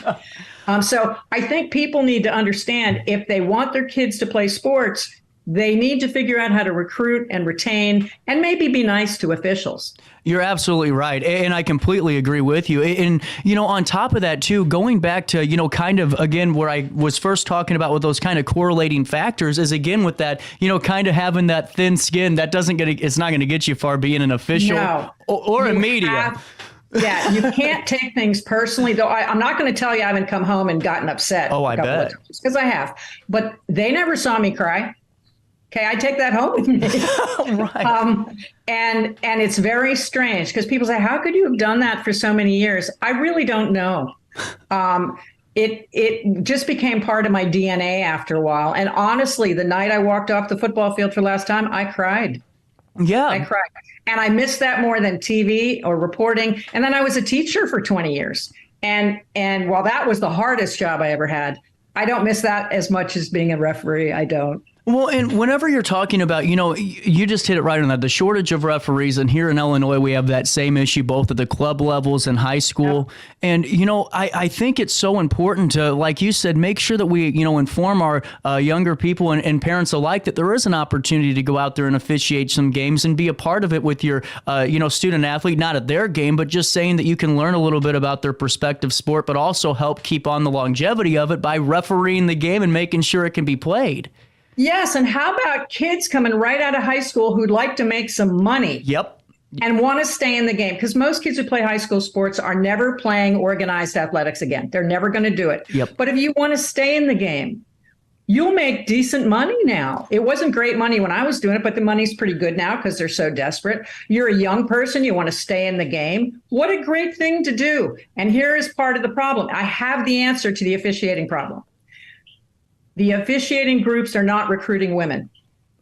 So I think people need to understand, if they want their kids to play sports, they need to figure out how to recruit and retain and maybe be nice to officials. You're absolutely right. And I completely agree with you. And, on top of that, too, going back to, kind of, again, where I was first talking about with those kind of correlating factors is, again, with that, kind of having that thin skin, that it's not going to get you far being an official or in media. Yeah, you can't take things personally, though. I'm not going to tell you I haven't come home and gotten upset. Oh, I bet. Because I have. But they never saw me cry. Okay, I take that home with me. Right. And it's very strange because people say, how could you have done that for so many years? I really don't know. It just became part of my DNA after a while. And honestly, the night I walked off the football field for the last time, I cried. Yeah. I cried. And I missed that more than TV or reporting. And then I was a teacher for 20 years. And while that was the hardest job I ever had, I don't miss that as much as being a referee. I don't. Well, and whenever you're talking about, you just hit it right on that, the shortage of referees. And here in Illinois, we have that same issue, both at the club levels and high school. Yeah. And, I think it's so important to, like you said, make sure that we, inform our younger people and parents alike that there is an opportunity to go out there and officiate some games and be a part of it with your, student athlete, not at their game, but just saying that you can learn a little bit about their prospective sport, but also help keep on the longevity of it by refereeing the game and making sure it can be played. Yes, and how about kids coming right out of high school who'd like to make some money? Yep. And want to stay in the game? Because most kids who play high school sports are never playing organized athletics again. They're never going to do it. Yep. But if you want to stay in the game, you'll make decent money now. It wasn't great money when I was doing it, but the money's pretty good now because they're so desperate. You're a young person. You want to stay in the game. What a great thing to do. And here is part of the problem. I have the answer to the officiating problem. The officiating groups are not recruiting women.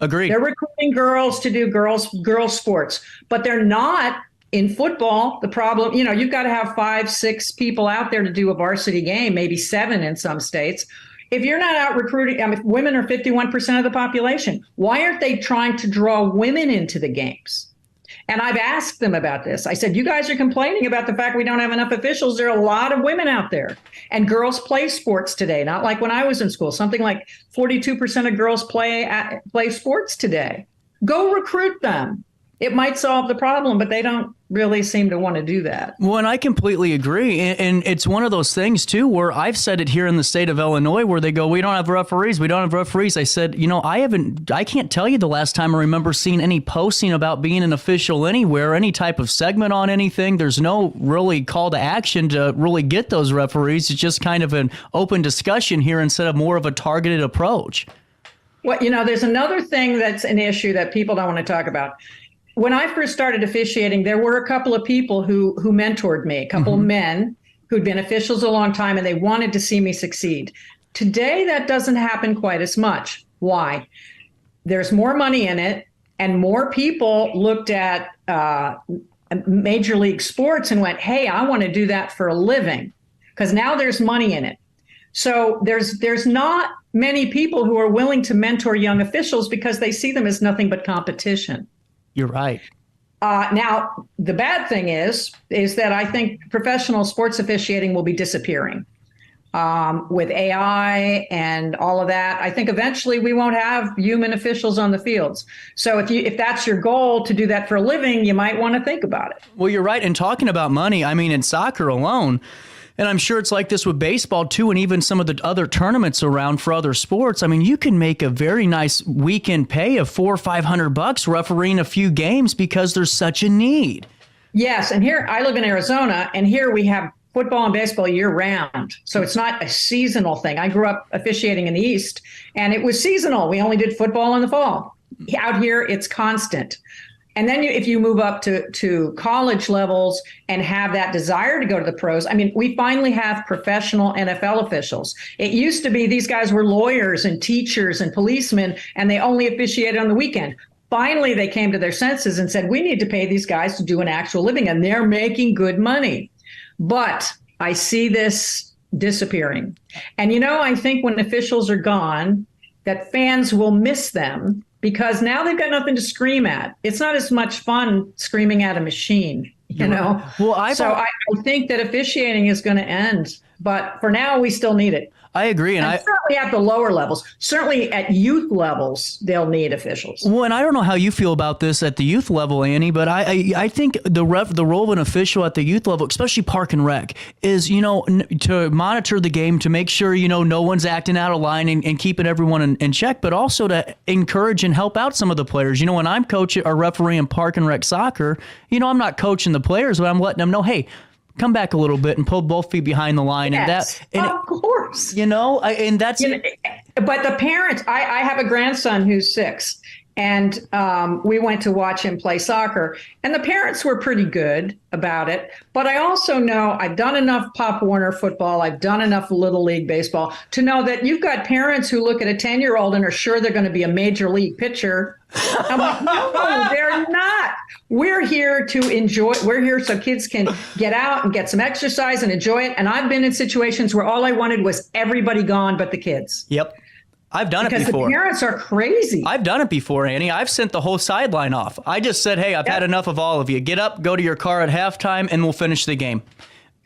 Agreed. They're recruiting girls to do girls sports, but they're not in football. The problem, you've got to have 5, 6 people out there to do a varsity game, maybe 7 in some states. If you're not out recruiting, women are 51% of the population. Why aren't they trying to draw women into the games? And I've asked them about this. I said, you guys are complaining about the fact we don't have enough officials. There are a lot of women out there. And girls play sports today, not like when I was in school. Something like 42% of girls play sports today. Go recruit them. It might solve the problem, but they don't really seem to want to do that. Well, and I completely agree. And it's one of those things, too, where I've said it here in the state of Illinois where they go, we don't have referees. We don't have referees. I said, I can't tell you the last time I remember seeing any posting about being an official anywhere, any type of segment on anything. There's no really call to action to really get those referees. It's just kind of an open discussion here instead of more of a targeted approach. Well, there's another thing that's an issue that people don't want to talk about. When I first started officiating, there were a couple of people who mentored me, a couple of men who'd been officials a long time, and they wanted to see me succeed. Today, that doesn't happen quite as much. Why? There's more money in it, and more people looked at Major League sports and went, hey, I want to do that for a living, because now there's money in it. So there's not many people who are willing to mentor young officials because they see them as nothing but competition. You're right. Now, the bad thing is that I think professional sports officiating will be disappearing with AI and all of that. I think eventually we won't have human officials on the fields. So if that's your goal to do that for a living, you might want to think about it. Well, you're right. And talking about money, I mean, in soccer alone, and I'm sure it's like this with baseball, too, and even some of the other tournaments around for other sports. I mean, you can make a very nice weekend pay of $400 or $500 refereeing a few games because there's such a need. Yes, and here, I live in Arizona, and here we have football and baseball year-round. So it's not a seasonal thing. I grew up officiating in the East, and it was seasonal. We only did football in the fall. Out here, it's constant. And then if you move up to college levels and have that desire to go to the pros, I mean, we finally have professional NFL officials. It used to be these guys were lawyers and teachers and policemen, and they only officiated on the weekend. Finally, they came to their senses and said, we need to pay these guys to do an actual living, and they're making good money. But I see this disappearing. And, I think when officials are gone, that fans will miss them, because now they've got nothing to scream at. It's not as much fun screaming at a machine, Well, I think that officiating is going to end, but for now we still need it. I agree. And certainly at the lower levels, certainly at youth levels, they'll need officials. Well, and I don't know how you feel about this at the youth level, Annie, but I think the role of an official at the youth level, especially park and rec, is, to monitor the game, to make sure, no one's acting out of line and keeping everyone in check, but also to encourage and help out some of the players. When I'm coaching or refereeing park and rec soccer, I'm not coaching the players, but I'm letting them know, hey, come back a little bit and pull both feet behind the line. Yes, of course. And that's... but the parents, I have a grandson who's 6, and we went to watch him play soccer, and the parents were pretty good about it. But I also know I've done enough Pop Warner football, I've done enough Little League baseball to know that you've got parents who look at a 10-year-old and are sure they're going to be a major league pitcher. I'm like, no, they're not. We're here to enjoy. We're here so kids can get out and get some exercise and enjoy it. And I've been in situations where all I wanted was everybody gone but the kids. Yep. I've done it before. Because the parents are crazy. I've done it before, Annie. I've sent the whole sideline off. I just said, hey, I've had enough of all of you. Get up, go to your car at halftime, and we'll finish the game.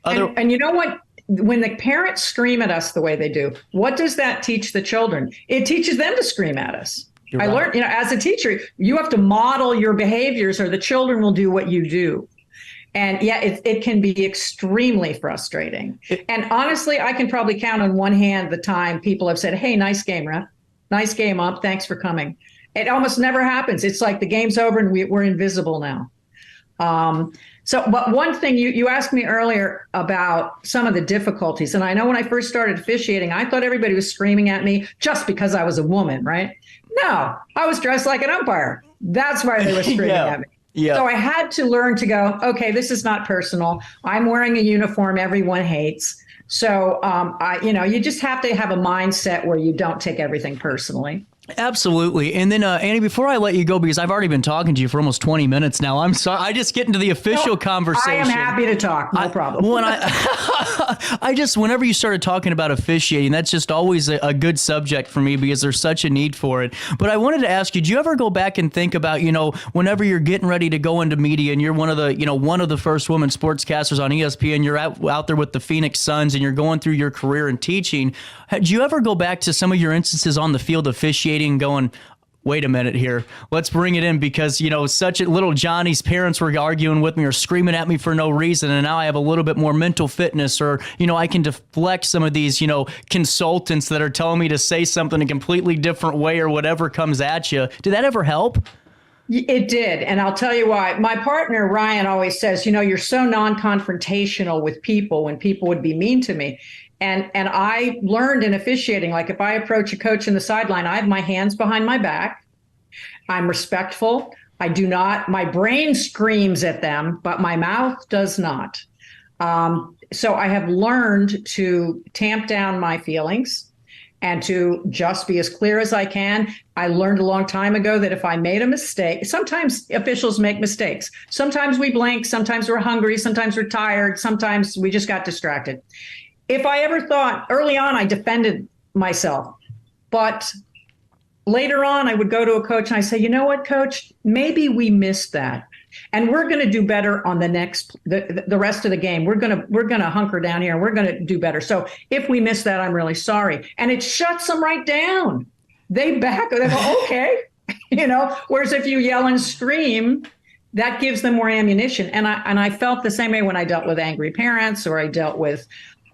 And you know what? When the parents scream at us the way they do, what does that teach the children? It teaches them to scream at us. I learned, as a teacher, you have to model your behaviors or the children will do what you do. And it can be extremely frustrating. And honestly, I can probably count on one hand the time people have said, hey, nice game, ref. Nice game up. Thanks for coming. It almost never happens. It's like the game's over and we're invisible now. But one thing you asked me earlier about some of the difficulties. And I know when I first started officiating, I thought everybody was screaming at me just because I was a woman, right? No, I was dressed like an umpire. That's why they were screaming at me. Yeah. So I had to learn to go, okay, this is not personal. I'm wearing a uniform everyone hates. So, you just have to have a mindset where you don't take everything personally. Absolutely. And then, Annie, before I let you go, because I've already been talking to you for almost 20 minutes now, I'm sorry. I just get into the official conversation. I am happy to talk. No problem. When whenever you started talking about officiating, that's just always a good subject for me because there's such a need for it. But I wanted to ask you, do you ever go back and think about, whenever you're getting ready to go into media and you're one of the first women sportscasters on ESPN, you're out there with the Phoenix Suns and you're going through your career in teaching, do you ever go back to some of your instances on the field officiating going, wait a minute here, let's bring it in because, such a little Johnny's parents were arguing with me or screaming at me for no reason. And now I have a little bit more mental fitness or, I can deflect some of these, consultants that are telling me to say something a completely different way or whatever comes at you. Did that ever help? It did. And I'll tell you why. My partner, Ryan, always says, you're so non-confrontational with people when people would be mean to me. And I learned in officiating, like if I approach a coach in the sideline, I have my hands behind my back. I'm respectful. My brain screams at them, but my mouth does not. So I have learned to tamp down my feelings and to just be as clear as I can. I learned a long time ago that if I made a mistake, sometimes officials make mistakes. Sometimes we blink, sometimes we're hungry, sometimes we're tired, sometimes we just got distracted. If I ever thought early on, I defended myself, but later on I would go to a coach and I say, you know what, coach, maybe we missed that. And we're going to do better on the rest of the game. We're going to hunker down here and we're going to do better. So if we miss that, I'm really sorry. And it shuts them right down. They go, okay. Whereas if you yell and scream, that gives them more ammunition. And I felt the same way when I dealt with angry parents or I dealt with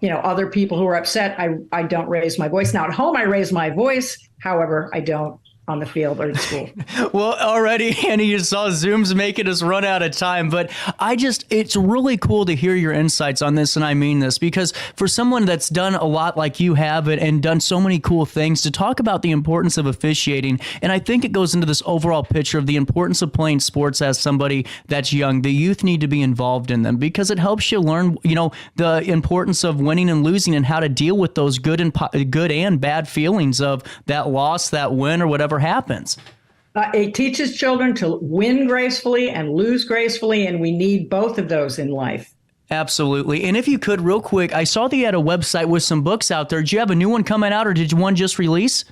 other people who are upset. I don't raise my voice. Now at home, I raise my voice. However, I don't on the field or at school. Well, already, Annie, you saw Zoom's making us run out of time, but it's really cool to hear your insights on this, and I mean this, because for someone that's done a lot like you have and done so many cool things, to talk about the importance of officiating, and I think it goes into this overall picture of the importance of playing sports as somebody that's young. The youth need to be involved in them because it helps you learn, the importance of winning and losing and how to deal with those good and bad feelings of that loss, that win, or whatever happens. It teaches children to win gracefully and lose gracefully, and we need both of those in life. Absolutely. And if you could, real quick, I saw that you had a website with some books out there. Do you have a new one coming out, or did one just release?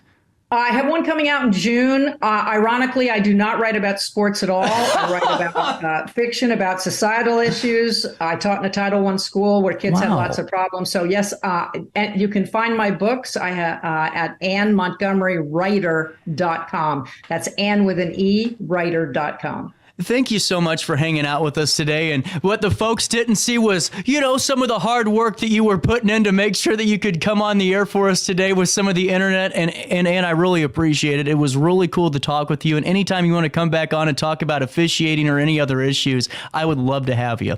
I have one coming out in June. Ironically, I do not write about sports at all. I write about fiction, about societal issues. I taught in a Title I school where kids had lots of problems. So yes, and you can find my books at AnnMontgomeryWriter.com. That's Ann with an E, writer.com. Thank you so much for hanging out with us today. And what the folks didn't see was, some of the hard work that you were putting in to make sure that you could come on the air for us today with some of the internet. And I really appreciate it. It was really cool to talk with you. And anytime you want to come back on and talk about officiating or any other issues, I would love to have you.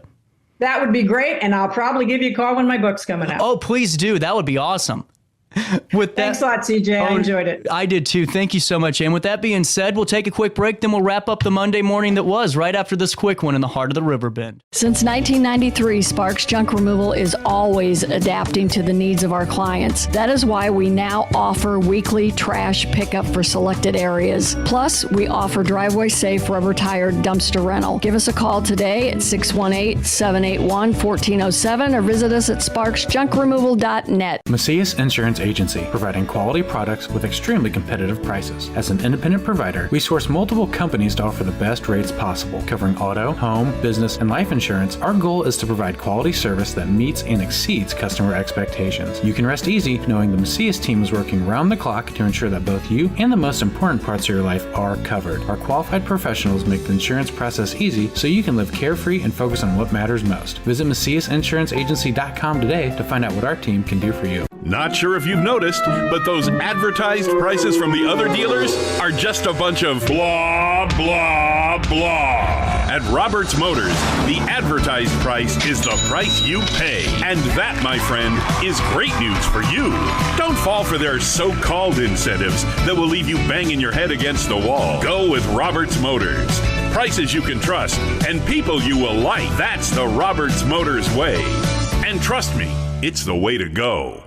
That would be great. And I'll probably give you a call when my book's coming out. Oh, please do. That would be awesome. Thanks a lot, CJ. I enjoyed it. I did too. Thank you so much. And with that being said, we'll take a quick break, then we'll wrap up the Monday morning that was right after this quick one in the heart of the Riverbend. Since 1993, Sparks Junk Removal is always adapting to the needs of our clients. That is why we now offer weekly trash pickup for selected areas. Plus, we offer driveway-safe rubber-tired dumpster rental. Give us a call today at 618-781-1407 or visit us at sparksjunkremoval.net. Macias Insurance Agency, providing quality products with extremely competitive prices. As an independent provider, we source multiple companies to offer the best rates possible. Covering auto, home, business, and life insurance, our goal is to provide quality service that meets and exceeds customer expectations. You can rest easy knowing the Macias team is working round the clock to ensure that both you and the most important parts of your life are covered. Our qualified professionals make the insurance process easy so you can live carefree and focus on what matters most. Visit MaciasInsuranceAgency.com today to find out what our team can do for you. Not sure if you've noticed, but those advertised prices from the other dealers are just a bunch of blah, blah, blah. At Roberts Motors, the advertised price is the price you pay. And that, my friend, is great news for you. Don't fall for their so-called incentives that will leave you banging your head against the wall. Go with Roberts Motors. Prices you can trust and people you will like. That's the Roberts Motors way. And trust me, it's the way to go.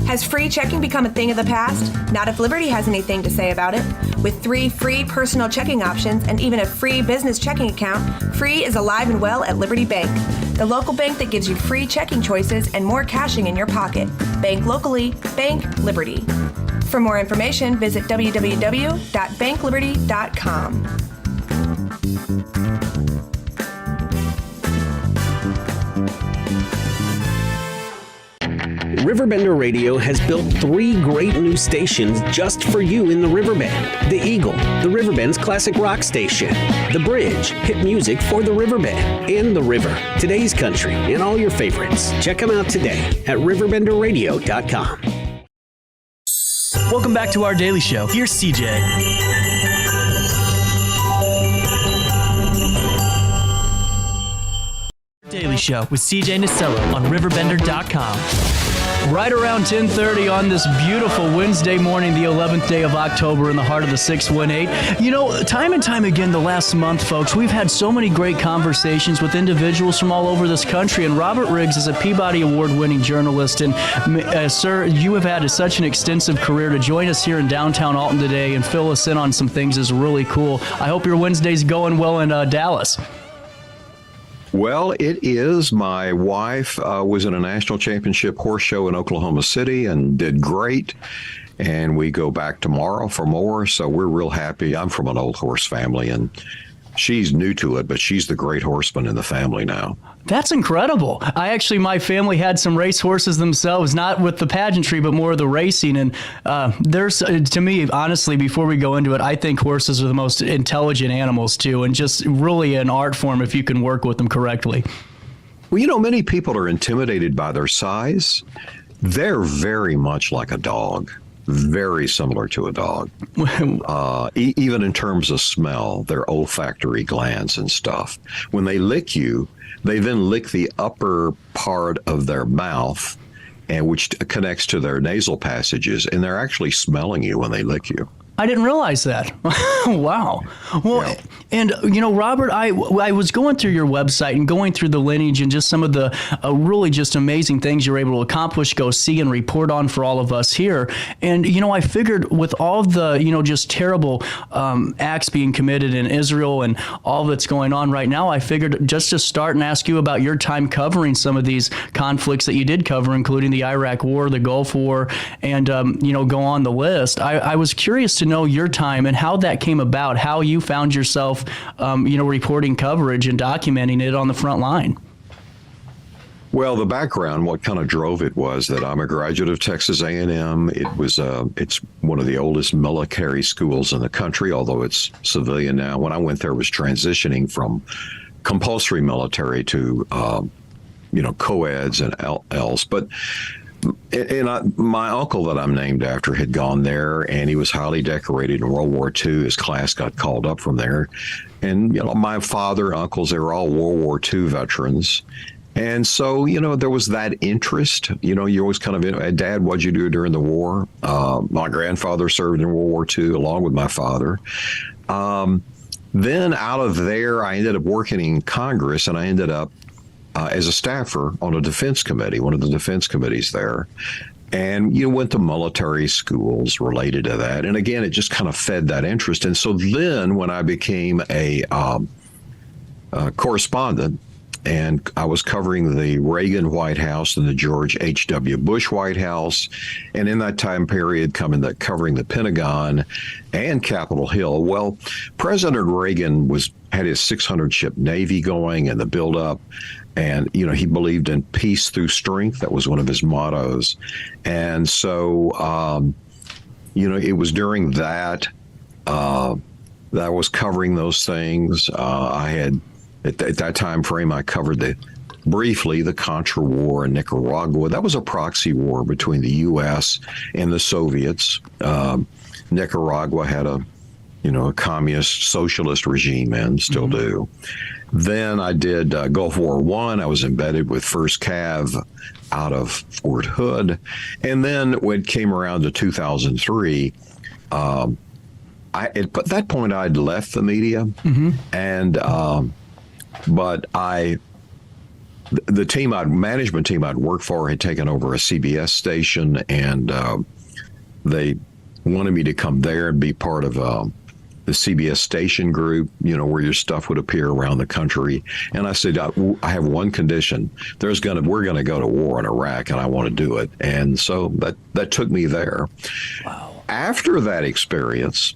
Has free checking become a thing of the past? Not if Liberty has anything to say about it. With 3 free personal checking options and even a free business checking account, free is alive and well at Liberty Bank. The local bank that gives you free checking choices and more cashing in your pocket. Bank locally, bank Liberty. For more information, visit www.bankliberty.com. RiverBender Radio has built 3 great new stations just for you in the Riverbend. The Eagle, the Riverbend's classic rock station. The Bridge, hit music for the Riverbend. And The River, today's country, and all your favorites. Check them out today at RiverBender.com. Welcome back to our daily show. Here's CJ. Daily Show with CJ Nasello on RiverBender.com. Right around 10:30 on this beautiful Wednesday morning, the 11th day of October in the heart of the 618. You know, time and time again the last month, folks, we've had so many great conversations with individuals from all over this country. And Robert Riggs is a Peabody Award-winning journalist. And, sir, you have had such an extensive career. To join us here in downtown Alton today and fill us in on some things is really cool. I hope your Wednesday's going well in Dallas. Well, it is. My wife was in a national championship horse show in Oklahoma City and did great. And we go back tomorrow for more. So we're real happy. I'm from an old horse family, and she's new to it, but she's the great horseman in the family now. That's incredible. My family had some race horses themselves, not with the pageantry, but more of the racing. And there's, to me, honestly, before we go into it, I think horses are the most intelligent animals too, and just really an art form if you can work with them correctly. Well, you know, many people are intimidated by their size. They're very much like a dog. Very similar to a dog, even in terms of smell, their olfactory glands and stuff. When they lick you, they then lick the upper part of their mouth, and which connects to their nasal passages, and they're actually smelling you when they lick you. I didn't realize that. Wow. Well, yeah. And, you know, Robert, I was going through your website and going through the lineage and just some of the really just amazing things you're able to accomplish, go see and report on for all of us here. And, you know, I figured with all the, you know, just terrible acts being committed in Israel and all that's going on right now, I figured just to start and ask you about your time covering some of these conflicts that you did cover, including the Iraq War, the Gulf War, and, you know, go on the list. I was curious to know your time and how that came about, how you found yourself, you know, reporting coverage and documenting it on the front line. Well, the background, what kind of drove it was that I'm a graduate of Texas A&M. It's one of the oldest military schools in the country, although it's civilian now. When I went there, it was transitioning from compulsory military to, you know, co-eds and else. But my uncle that I'm named after had gone there, and he was highly decorated in World War II. His class got called up from there. And, you know, my father, uncles, they were all World War II veterans. And so, you know, there was that interest. You know, you always kind of, Dad, what'd you do during the war? My grandfather served in World War II along with my father. Then out of there, I ended up working in Congress, and I ended up as a staffer on a defense committee, one of the defense committees there. And you went to military schools related to that. And again, it just kind of fed that interest. And so then when I became a correspondent, and I was covering the Reagan White House and the George H.W. Bush White House, and in that time period covering the Pentagon and Capitol Hill. Well, President Reagan had his 600-ship Navy going and the buildup, and, you know, he believed in peace through strength. That was one of his mottos. And so, you know, it was during that that I was covering those things. I had, at that time frame, I covered briefly the Contra War in Nicaragua. That was a proxy war between the U.S. and the Soviets. Nicaragua had a communist socialist regime and still do. Then I did Gulf War I. I was embedded with 1st Cav out of Fort Hood. And then when it came around to 2003, at that point I'd left the media. And but I the management team I'd worked for had taken over a CBS station, and they wanted me to come there and be part of the CBS station group, where your stuff would appear around the country. And I said, I have one condition. We're going to go to war in Iraq, and I want to do it. And so that took me there. Wow. After that experience,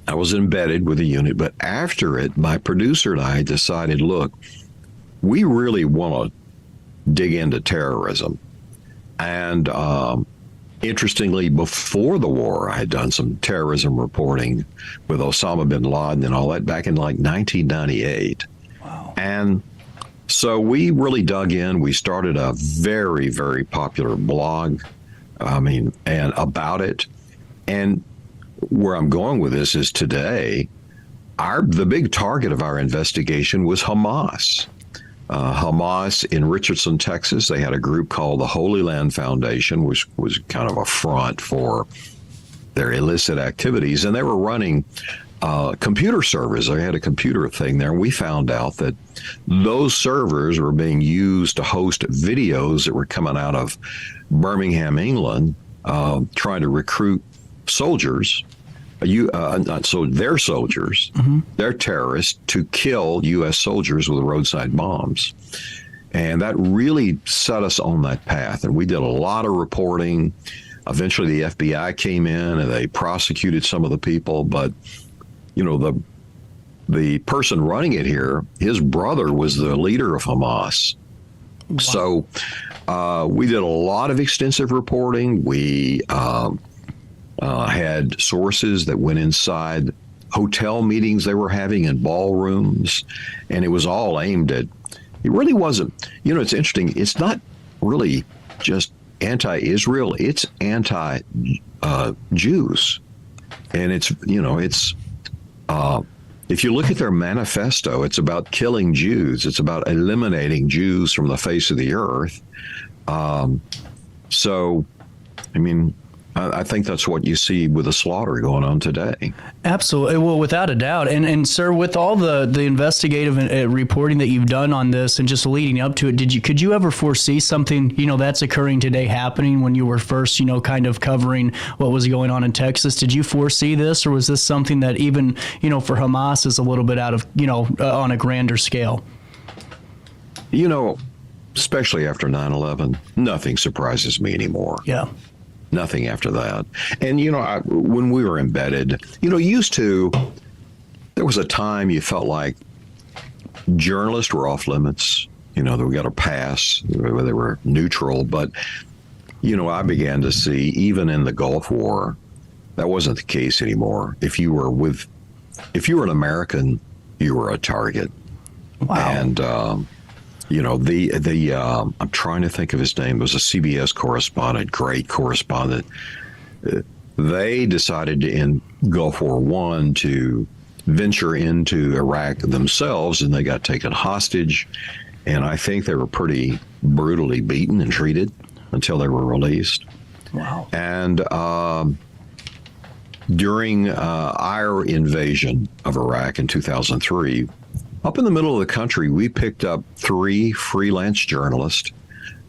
I was embedded with a unit, but after it, my producer and I decided, look, we really want to dig into terrorism. And interestingly, before the war, I had done some terrorism reporting with Osama bin Laden and all that back in like 1998. Wow. And so we really dug in. We started a very, very popular blog, and about it. And where I'm going with this is today, the big target of our investigation was Hamas. Hamas in Richardson, Texas, they had a group called the Holy Land Foundation, which was kind of a front for their illicit activities. And they were running computer servers. They had a computer thing there. And we found out that those servers were being used to host videos that were coming out of Birmingham, England, trying to recruit soldiers. Their soldiers, they're terrorists, to kill U.S. soldiers with roadside bombs. And that really set us on that path. And we did a lot of reporting. Eventually, the FBI came in and they prosecuted some of the people. But, the person running it here, his brother was the leader of Hamas. Wow. So we did a lot of extensive reporting. We had sources that went inside hotel meetings they were having in ballrooms, and it was all aimed at, it really wasn't, it's interesting, it's not really just anti-Israel, it's anti-Jews. And if you look at their manifesto, it's about killing Jews. It's about eliminating Jews from the face of the earth. I think that's what you see with the slaughter going on today. Absolutely. Well, without a doubt. And sir, with all the investigative reporting that you've done on this and just leading up to it, could you ever foresee something, that's occurring today happening when you were first, kind of covering what was going on in Texas? Did you foresee this, or was this something that even, for Hamas is a little bit out of, on a grander scale? Especially after 9/11, nothing surprises me anymore. Yeah. Nothing after that. And, when we were embedded, there was a time you felt like journalists were off limits, they got a pass, they were neutral. But, I began to see, even in the Gulf War, that wasn't the case anymore. If you were an American, you were a target. Wow. And, I'm trying to think of his name. It was a CBS correspondent, great correspondent. They decided in Gulf War I to venture into Iraq themselves, and they got taken hostage. And I think they were pretty brutally beaten and treated until they were released. Wow. And during our invasion of Iraq in 2003, up in the middle of the country, we picked up 3 freelance journalists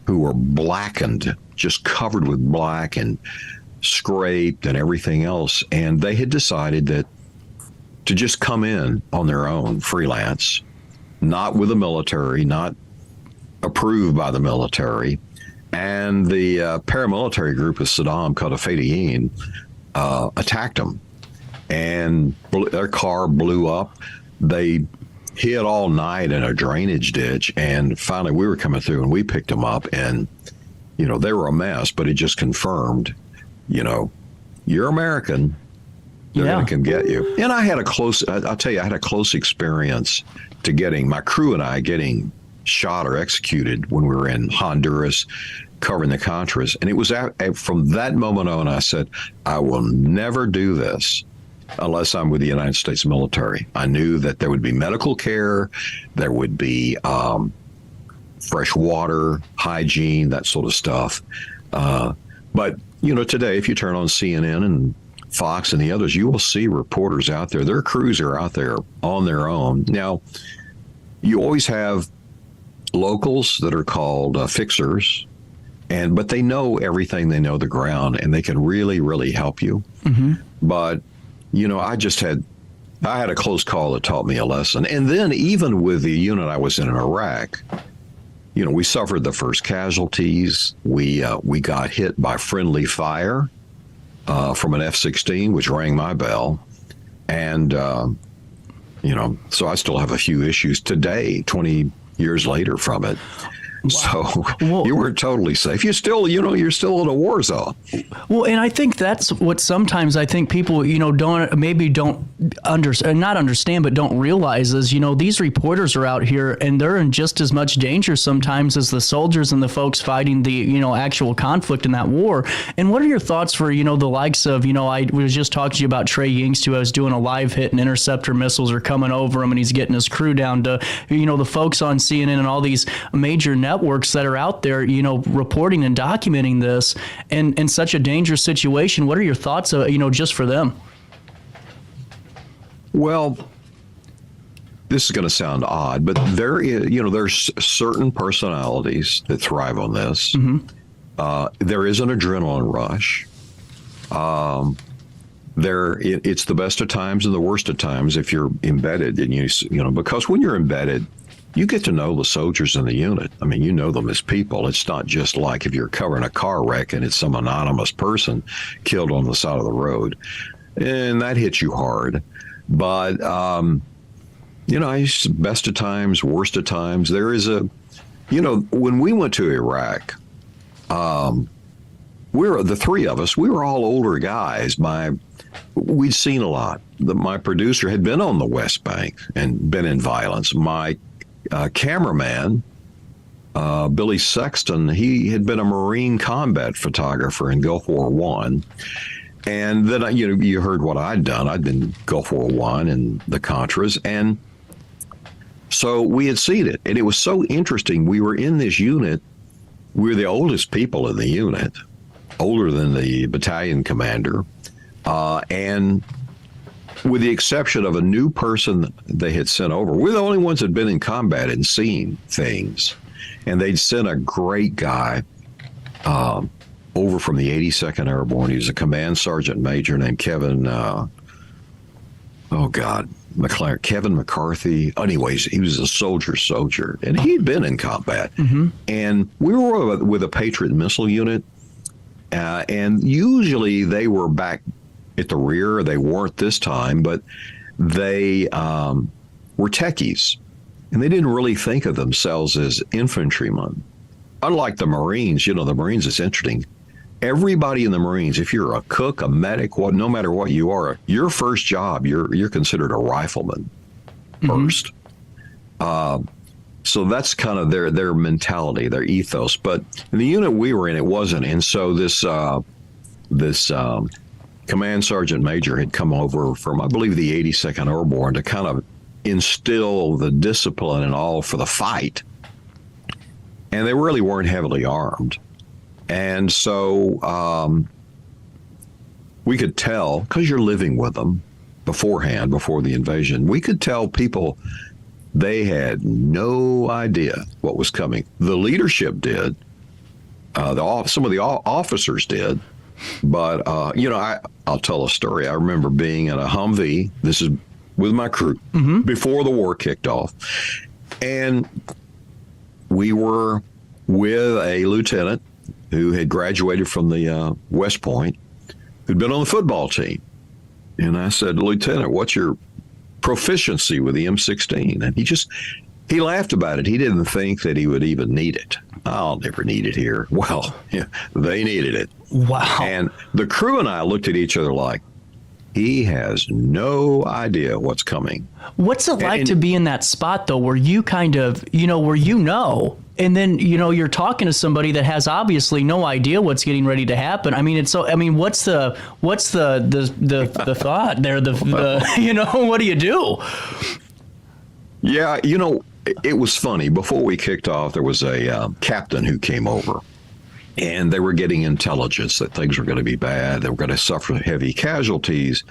who were blackened, just covered with black and scraped and everything else. And they had decided that to just come in on their own, freelance, not with the military, not approved by the military. And the paramilitary group of Saddam, called the Fedayeen, attacked them. And their car blew up. They hid all night in a drainage ditch, and finally we were coming through and we picked them up, and they were a mess, but it just confirmed, you're American, they're going to come get you. And I had a close experience to my crew and I getting shot or executed when we were in Honduras covering the Contras. And it was from that moment on, I said, I will never do this unless I'm with the United States military. I knew that there would be medical care, there would be fresh water, hygiene, that sort of stuff. But, today, if you turn on CNN and Fox and the others, you will see reporters out there. Their crews are out there on their own. Now, you always have locals that are called fixers, but they know everything. They know the ground, and they can really, really help you. Mm-hmm. But, I had a close call that taught me a lesson. And then even with the unit I was in Iraq, we suffered the first casualties. We got hit by friendly fire from an F-16, which rang my bell. And, so I still have a few issues today, 20 years later from it. So you weren't totally safe. You're still in a war zone. Well, and I think that's what sometimes I think people, don't understand, but don't realize is, these reporters are out here and they're in just as much danger sometimes as the soldiers and the folks fighting the, actual conflict in that war. And what are your thoughts for, the likes of, I was just talking to you about Trey Yingst, who was doing a live hit and interceptor missiles are coming over him and he's getting his crew down to, the folks on CNN and all these major networks that are out there, reporting and documenting this in such a dangerous situation. What are your thoughts, just for them? Well, this is going to sound odd, but there's certain personalities that thrive on this. Mm-hmm. There is an adrenaline rush. It's the best of times and the worst of times if you're embedded, and because when you're embedded, you get to know the soldiers in the unit. I mean, you know them as people. It's not just like if you're covering a car wreck and it's some anonymous person killed on the side of the road. And that hits you hard. But, it's best of times, worst of times. There is when we went to Iraq, the three of us, we were all older guys. We'd seen a lot. My producer had been on the West Bank and been in violence. My cameraman, Billy Sexton, he had been a Marine combat photographer in Gulf War I. And then, you heard what I'd done. I'd been Gulf War I and the Contras. And so we had seen it. And it was so interesting. We were in this unit. We were the oldest people in the unit, older than the battalion commander. And with the exception of a new person they had sent over, we're the only ones that had been in combat and seen things. And they'd sent a great guy over from the 82nd Airborne. He was a command sergeant major named Kevin, Kevin McCarthy. Anyways, he was a soldier, and he'd been in combat. Mm-hmm. And we were with a Patriot missile unit, and usually they were back at the rear. They weren't this time, but they were techies, and they didn't really think of themselves as infantrymen. Unlike the Marines, the Marines is interesting. Everybody in the Marines, if you're a cook, a medic, no matter what you are, your first job, you're considered a rifleman first. Mm-hmm. So that's kind of their mentality, their ethos. But in the unit we were in, it wasn't. And so this command sergeant major had come over from, I believe, the 82nd Airborne to kind of instill the discipline and all for the fight. And they really weren't heavily armed. And so we could tell, because you're living with them beforehand, before the invasion, we could tell people they had no idea what was coming. The leadership did. Some of the officers did. But, I'll tell a story. I remember being in a Humvee. This is with my crew, mm-hmm. before the war kicked off. And we were with a lieutenant who had graduated from the West Point, who'd been on the football team. And I said, Lieutenant, what's your proficiency with the M16? And he laughed about it. He didn't think that he would even need it. I'll never need it here. Well, they needed it. Wow. And the crew and I looked at each other like, he has no idea what's coming. What's it like to be in that spot, though, where you kind of, where and then, you're talking to somebody that has obviously no idea what's getting ready to happen. I mean, what's the thought there? What do you do? Yeah, it was funny. Before we kicked off, there was a captain who came over, and they were getting intelligence that things were going to be bad. They were going to suffer heavy casualties.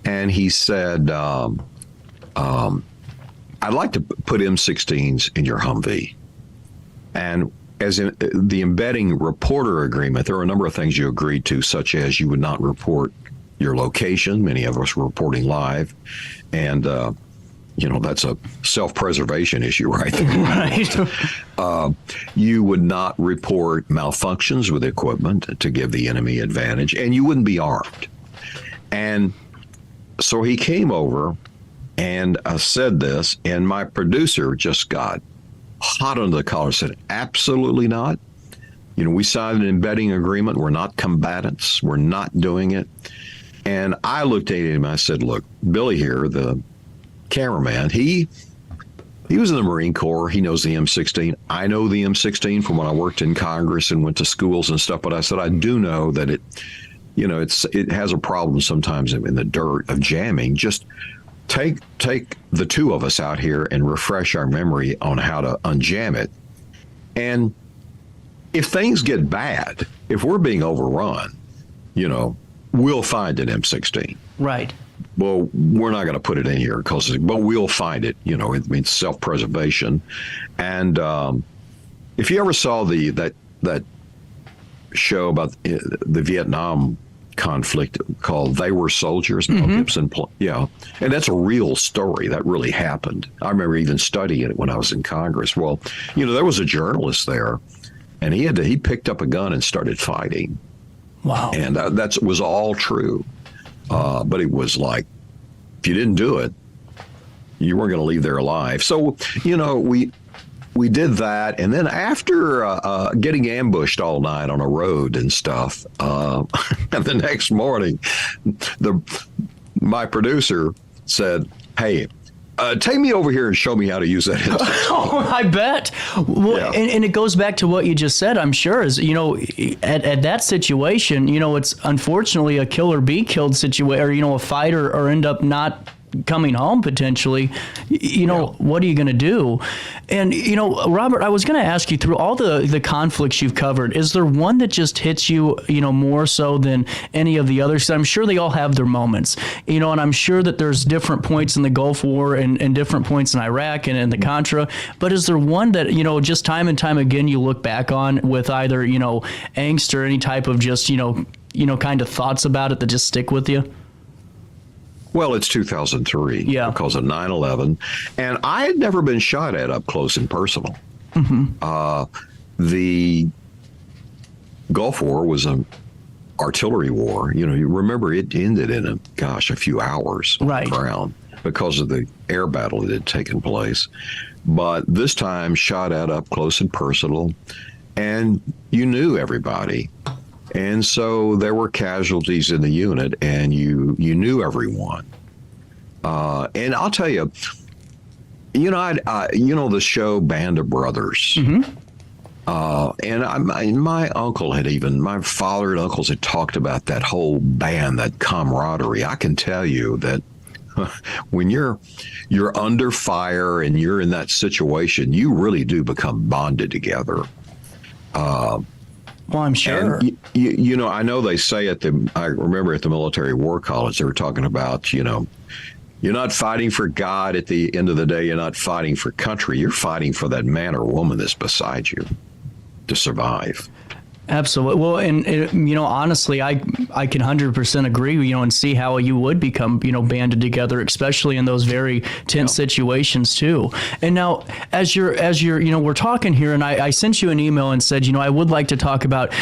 And he said, I'd like to put M16s in your Humvee. And as in the embedding reporter agreement, there are a number of things you agreed to, such as you would not report your location. Many of us were reporting live. And, that's a self-preservation issue right there. Right. You would not report malfunctions with equipment to give the enemy advantage, and you wouldn't be armed. And so he came over and said this, and my producer just got hot under the collar, said, absolutely not. We signed an embedding agreement. We're not combatants. We're not doing it. And I looked at him and I said, look, Billy here, the cameraman, he was in the Marine Corps. He knows the M16. I know the M16 from when I worked in Congress and went to schools and stuff. But I said, I do know that it has a problem sometimes in the dirt of jamming. Just take the two of us out here and refresh our memory on how to unjam it. And if things get bad, if we're being overrun, we'll find an M16. Right. Well, we're not going to put it in here but we'll find it. It means self-preservation. And if you ever saw that show about the Vietnam conflict called They Were Soldiers, Mel Gibson, and that's a real story that really happened. I remember even studying it when I was in Congress. Well, there was a journalist there, and he picked up a gun and started fighting. Wow. And that was all true. But it was like, if you didn't do it, you weren't going to leave there alive. So, we did that. And then after getting ambushed all night on a road and stuff, and the next morning, my producer said, hey, take me over here and show me how to use that. Oh, I bet. Well, yeah. And it goes back to what you just said, I'm sure, is, at that situation, it's unfortunately a kill or be killed situation, or, a fighter or end up not coming home potentially, what are you going to do? And, Robert, I was going to ask you, through all the conflicts you've covered, is there one that just hits you, more so than any of the others? I'm sure they all have their moments, and I'm sure that there's different points in the Gulf War and different points in Iraq and in the Contra, but is there one that, just time and time again you look back on with either, angst or any type of just, kind of thoughts about it that just stick with you? Well, it's 2003 because of 9/11, and I had never been shot at up close and personal. The Gulf War was an artillery war. You remember it ended in a few hours on the ground because of the air battle that had taken place. But this time, shot at up close and personal, and you knew everybody. And so there were casualties in the unit, and you knew everyone. And I'll tell you, the show Band of Brothers. And my father and uncles had talked about that whole band, that camaraderie. I can tell you that when you're under fire and you're in that situation, you really do become bonded together. Well, I'm sure. And, I know they say I remember at the military war college, they were talking about, you're not fighting for God at the end of the day. You're not fighting for country. You're fighting for that man or woman that's beside you to survive. Absolutely. Well, and honestly, I can 100% agree, and see how you would become, banded together, especially in those very tense situations too. And now, as you're, we're talking here, and I sent you an email and said, I would like to talk about,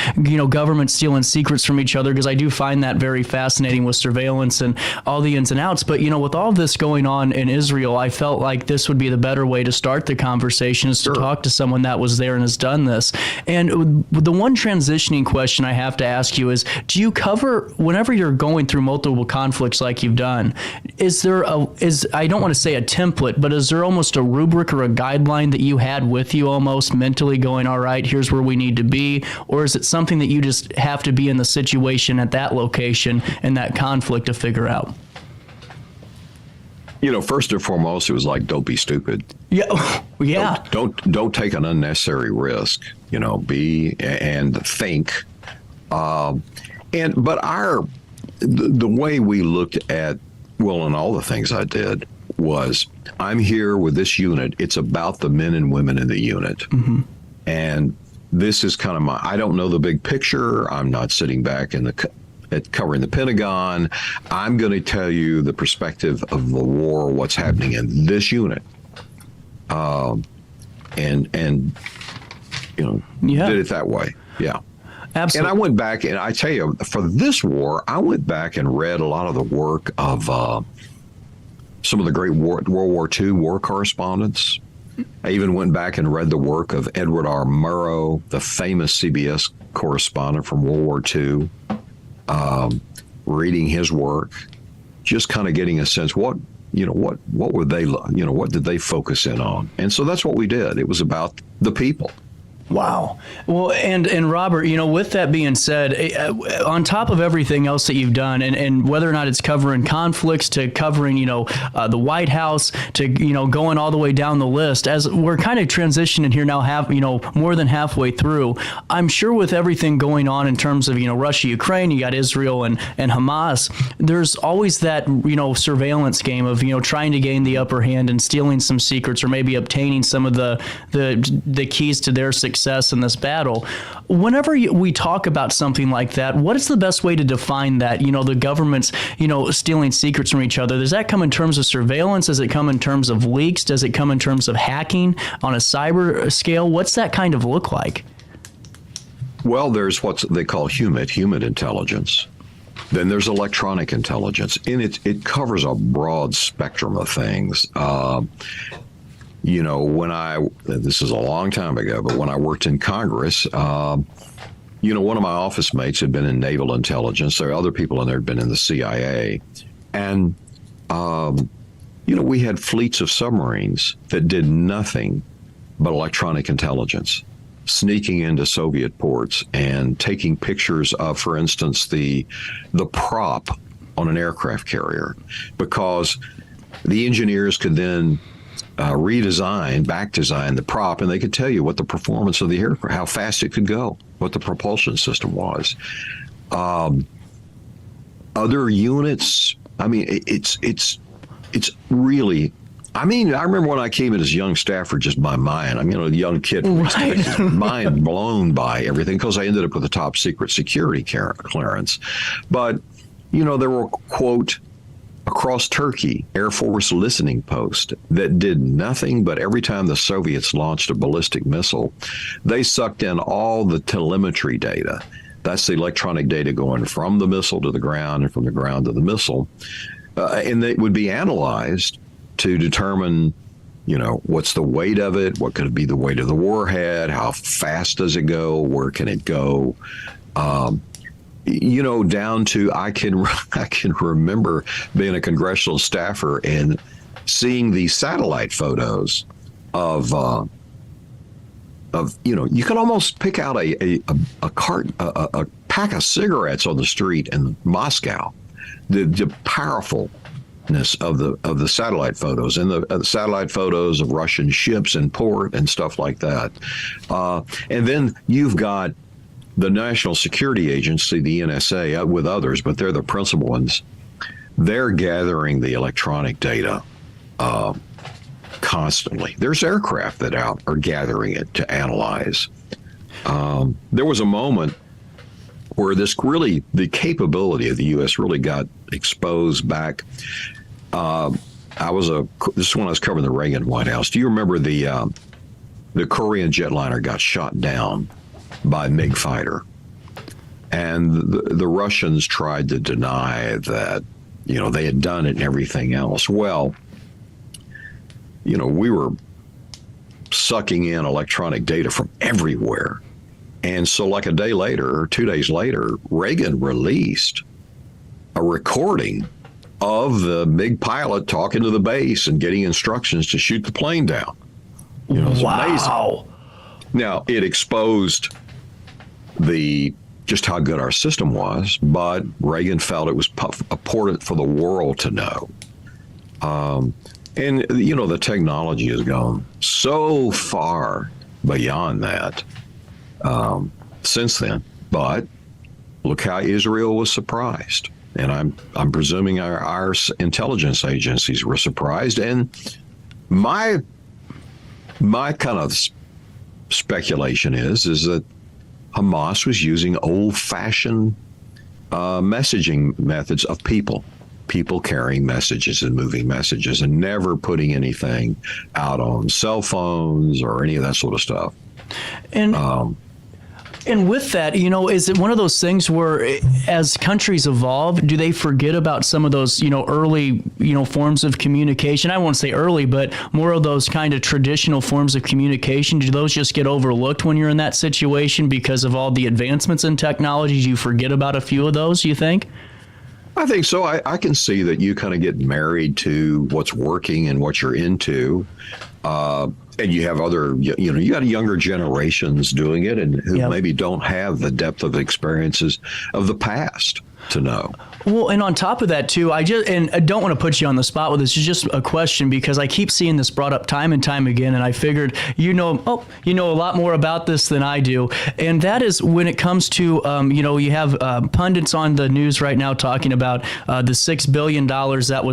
government stealing secrets from each other, because I do find that very fascinating with surveillance and all the ins and outs. But, with all this going on in Israel, I felt like this would be the better way to start the conversation, is to talk to someone that was there and has done this. And the one transitioning question I have to ask you is, do you cover, whenever you're going through multiple conflicts like you've done, is there I don't want to say a template, but is there almost a rubric or a guideline that you had with you almost mentally going, all right, here's where we need to be? Or is it something that you just have to be in the situation at that location and that conflict to figure out? First and foremost, it was like, don't be stupid. Yeah. Don't take an unnecessary risk. Be and think. But the way we looked at, and all the things I did was, I'm here with this unit. It's about the men and women in the unit. And this is kind of I don't know the big picture. I'm not sitting back at covering the Pentagon. I'm going to tell you the perspective of the war, what's happening in this unit. And did it that way. Yeah. Absolutely. And I went back, and I tell you, for this war, I went back and read a lot of the work of some of the great World War II war correspondents. I even went back and read the work of Edward R. Murrow, the famous CBS correspondent from World War II, reading his work, just kind of getting a sense, what were they, what did they focus in on? And so that's what we did. It was about the people. Wow. Well, and Robert, with that being said, on top of everything else that you've done, and whether or not it's covering conflicts to covering, the White House to, going all the way down the list, as we're kind of transitioning here now, more than halfway through, I'm sure with everything going on in terms of, Russia, Ukraine, you got Israel and Hamas, there's always that, surveillance game of, trying to gain the upper hand and stealing some secrets or maybe obtaining some of the keys to their success in this battle. Whenever we talk about something like that, what is the best way to define that? The government's, stealing secrets from each other. Does that come in terms of surveillance? Does it come in terms of leaks? Does it come in terms of hacking on a cyber scale? What's that kind of look like? Well, there's what they call human intelligence. Then there's electronic intelligence, and it covers a broad spectrum of things. This is a long time ago, but when I worked in Congress, one of my office mates had been in naval intelligence. There are other people in there had been in the CIA. And, we had fleets of submarines that did nothing but electronic intelligence, sneaking into Soviet ports and taking pictures of, for instance, the prop on an aircraft carrier, because the engineers could then back design the prop, and they could tell you what the performance of the aircraft, how fast it could go, what the propulsion system was. Other units, it's really, I remember when I came in as a young staffer, just my mind, a young kid, right. Mind blown by everything, because I ended up with a top secret security clearance. But, there were, quote, across Turkey, Air Force listening post that did nothing, but every time the Soviets launched a ballistic missile, they sucked in all the telemetry data. That's the electronic data going from the missile to the ground and from the ground to the missile. And it would be analyzed to determine, what's the weight of it? What could be the weight of the warhead? How fast does it go? Where can it go? Down to I can remember being a congressional staffer and seeing the satellite photos of you could almost pick out a pack of cigarettes on the street in Moscow. The powerfulness of the satellite photos and the satellite photos of Russian ships in port and stuff like that. And then you've got the National Security Agency, the NSA, with others, but they're the principal ones. They're gathering the electronic data constantly. There's aircraft that are gathering it to analyze. There was a moment where the capability of the U.S. really got exposed back. This is when I was covering the Reagan White House. Do you remember the Korean jetliner got shot down by a MiG fighter, and the Russians tried to deny that, they had done it and everything else. Well, we were sucking in electronic data from everywhere. And so like a day later or 2 days later, Reagan released a recording of the MiG pilot talking to the base and getting instructions to shoot the plane down. It's amazing. Now, it exposed just how good our system was, but Reagan felt it was important for the world to know. And the technology has gone so far beyond that since then. But look how Israel was surprised, and I'm presuming our intelligence agencies were surprised. And my kind of speculation is that Hamas was using old-fashioned messaging methods of people carrying messages and moving messages and never putting anything out on cell phones or any of that sort of stuff. And with that, is it one of those things where as countries evolve, do they forget about some of those, early, forms of communication? I won't say early, but more of those kind of traditional forms of communication. Do those just get overlooked when you're in that situation because of all the advancements in technology? Do you forget about a few of those, you think? I think so. I can see that you kind of get married to what's working and what you're into. And you have other, you got younger generations doing it and who maybe don't have the depth of experiences of the past to know. Well, and on top of that, too, I don't want to put you on the spot with this. It's just a question because I keep seeing this brought up time and time again. And I figured, you know a lot more about this than I do. And that is when it comes to, you have pundits on the news right now talking about the $6 billion that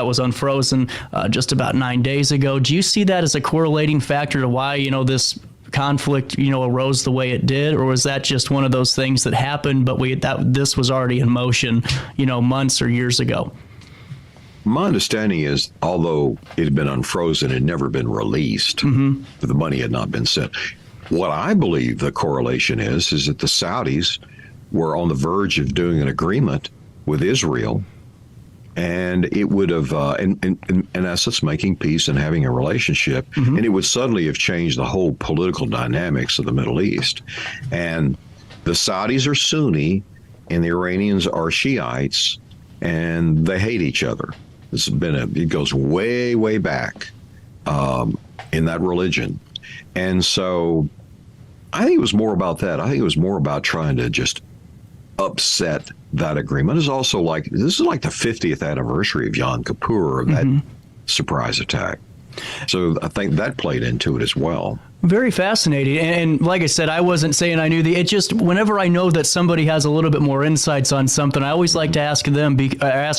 was unfrozen just about 9 days ago. Do you see that as a correlating factor to why, this conflict, arose the way it did, or was that just one of those things that happened, but this was already in motion, months or years ago? My understanding is, although it had been unfrozen, it had never been released. The money had not been sent. What I believe the correlation is that the Saudis were on the verge of doing an agreement with Israel, and it would have, in essence, making peace and having a relationship, and it would suddenly have changed the whole political dynamics of the Middle East. And the Saudis are Sunni, and the Iranians are Shiites, and they hate each other. It goes way, way back in that religion. And so I think it was more about that. I think it was more about trying to just upset that agreement. Is also this is like the 50th anniversary of Yom Kippur, of that surprise attack. So I think that played into it as well. Very fascinating. And like I said, I wasn't saying I knew it just, whenever I know that somebody has a little bit more insights on something, I always like to ask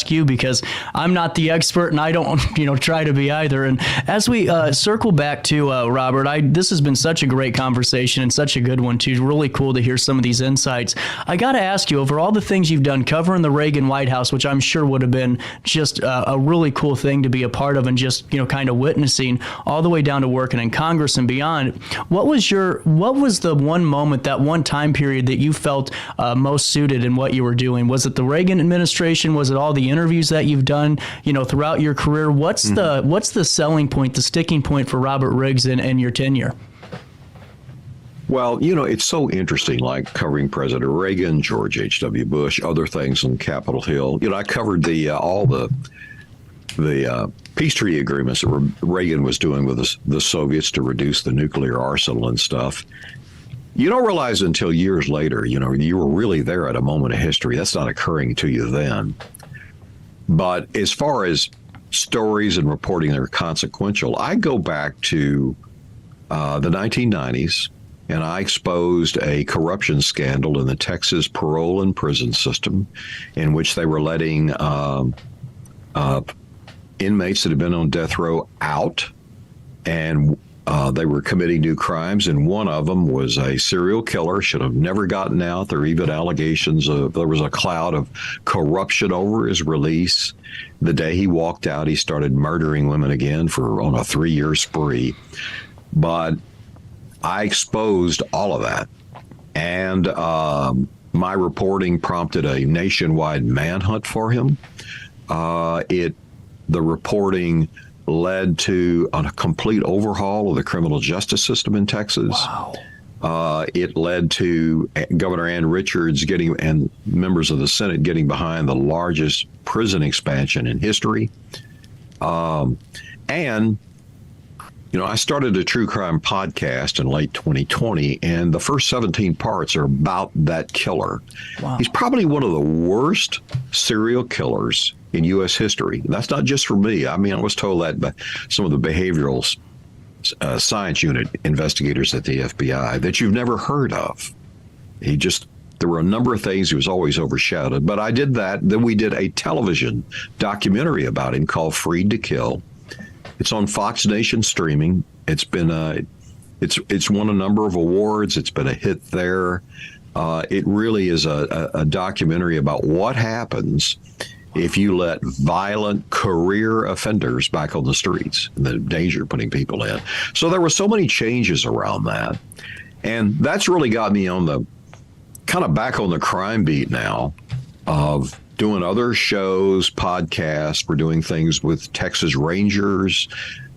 you because I'm not the expert and I don't, try to be either. And as we circle back to Robert, this has been such a great conversation and such a good one too. Really cool to hear some of these insights. I got to ask you, over all the things you've done covering the Reagan White House, which I'm sure would have been just a really cool thing to be a part of and just, kind of witnessing all the way down to working in Congress and beyond. What was the one moment, that one time period that you felt most suited in what you were doing? Was it the Reagan administration? Was it all the interviews that you've done, throughout your career? What's the selling point, the sticking point for Robert Riggs and your tenure? Well, it's so interesting, like covering President Reagan, George H.W. Bush, other things on Capitol Hill. I covered all the peace treaty agreements that Reagan was doing with the Soviets to reduce the nuclear arsenal and stuff. You don't realize until years later, you were really there at a moment of history. That's not occurring to you then. But as far as stories and reporting that are consequential, I go back to the 1990s, and I exposed a corruption scandal in the Texas parole and prison system in which they were letting inmates that had been on death row out, and they were committing new crimes, and one of them was a serial killer, should have never gotten out. There were even allegations there was a cloud of corruption over his release. The day he walked out, he started murdering women again on a 3-year spree. But I exposed all of that, and my reporting prompted a nationwide manhunt for him. The reporting led to a complete overhaul of the criminal justice system in Texas. Wow. It led to Governor Ann Richards and members of the Senate getting behind the largest prison expansion in history. And I started a true crime podcast in late 2020, and the first 17 parts are about that killer. Wow. He's probably one of the worst serial killers in U.S. history. That's not just for me. I mean, I was told that by some of the behavioral science unit investigators at the FBI that you've never heard of. There were a number of things. He was always overshadowed. But I did that. Then we did a television documentary about him called Freed to Kill. It's on Fox Nation streaming. It's been It's won a number of awards. It's been a hit there. It really is a documentary about what happens if you let violent career offenders back on the streets and the danger of putting people in. So there were so many changes around that. And that's really got me on the kind of back on the crime beat now of doing other shows, podcasts. We're doing things with Texas Rangers,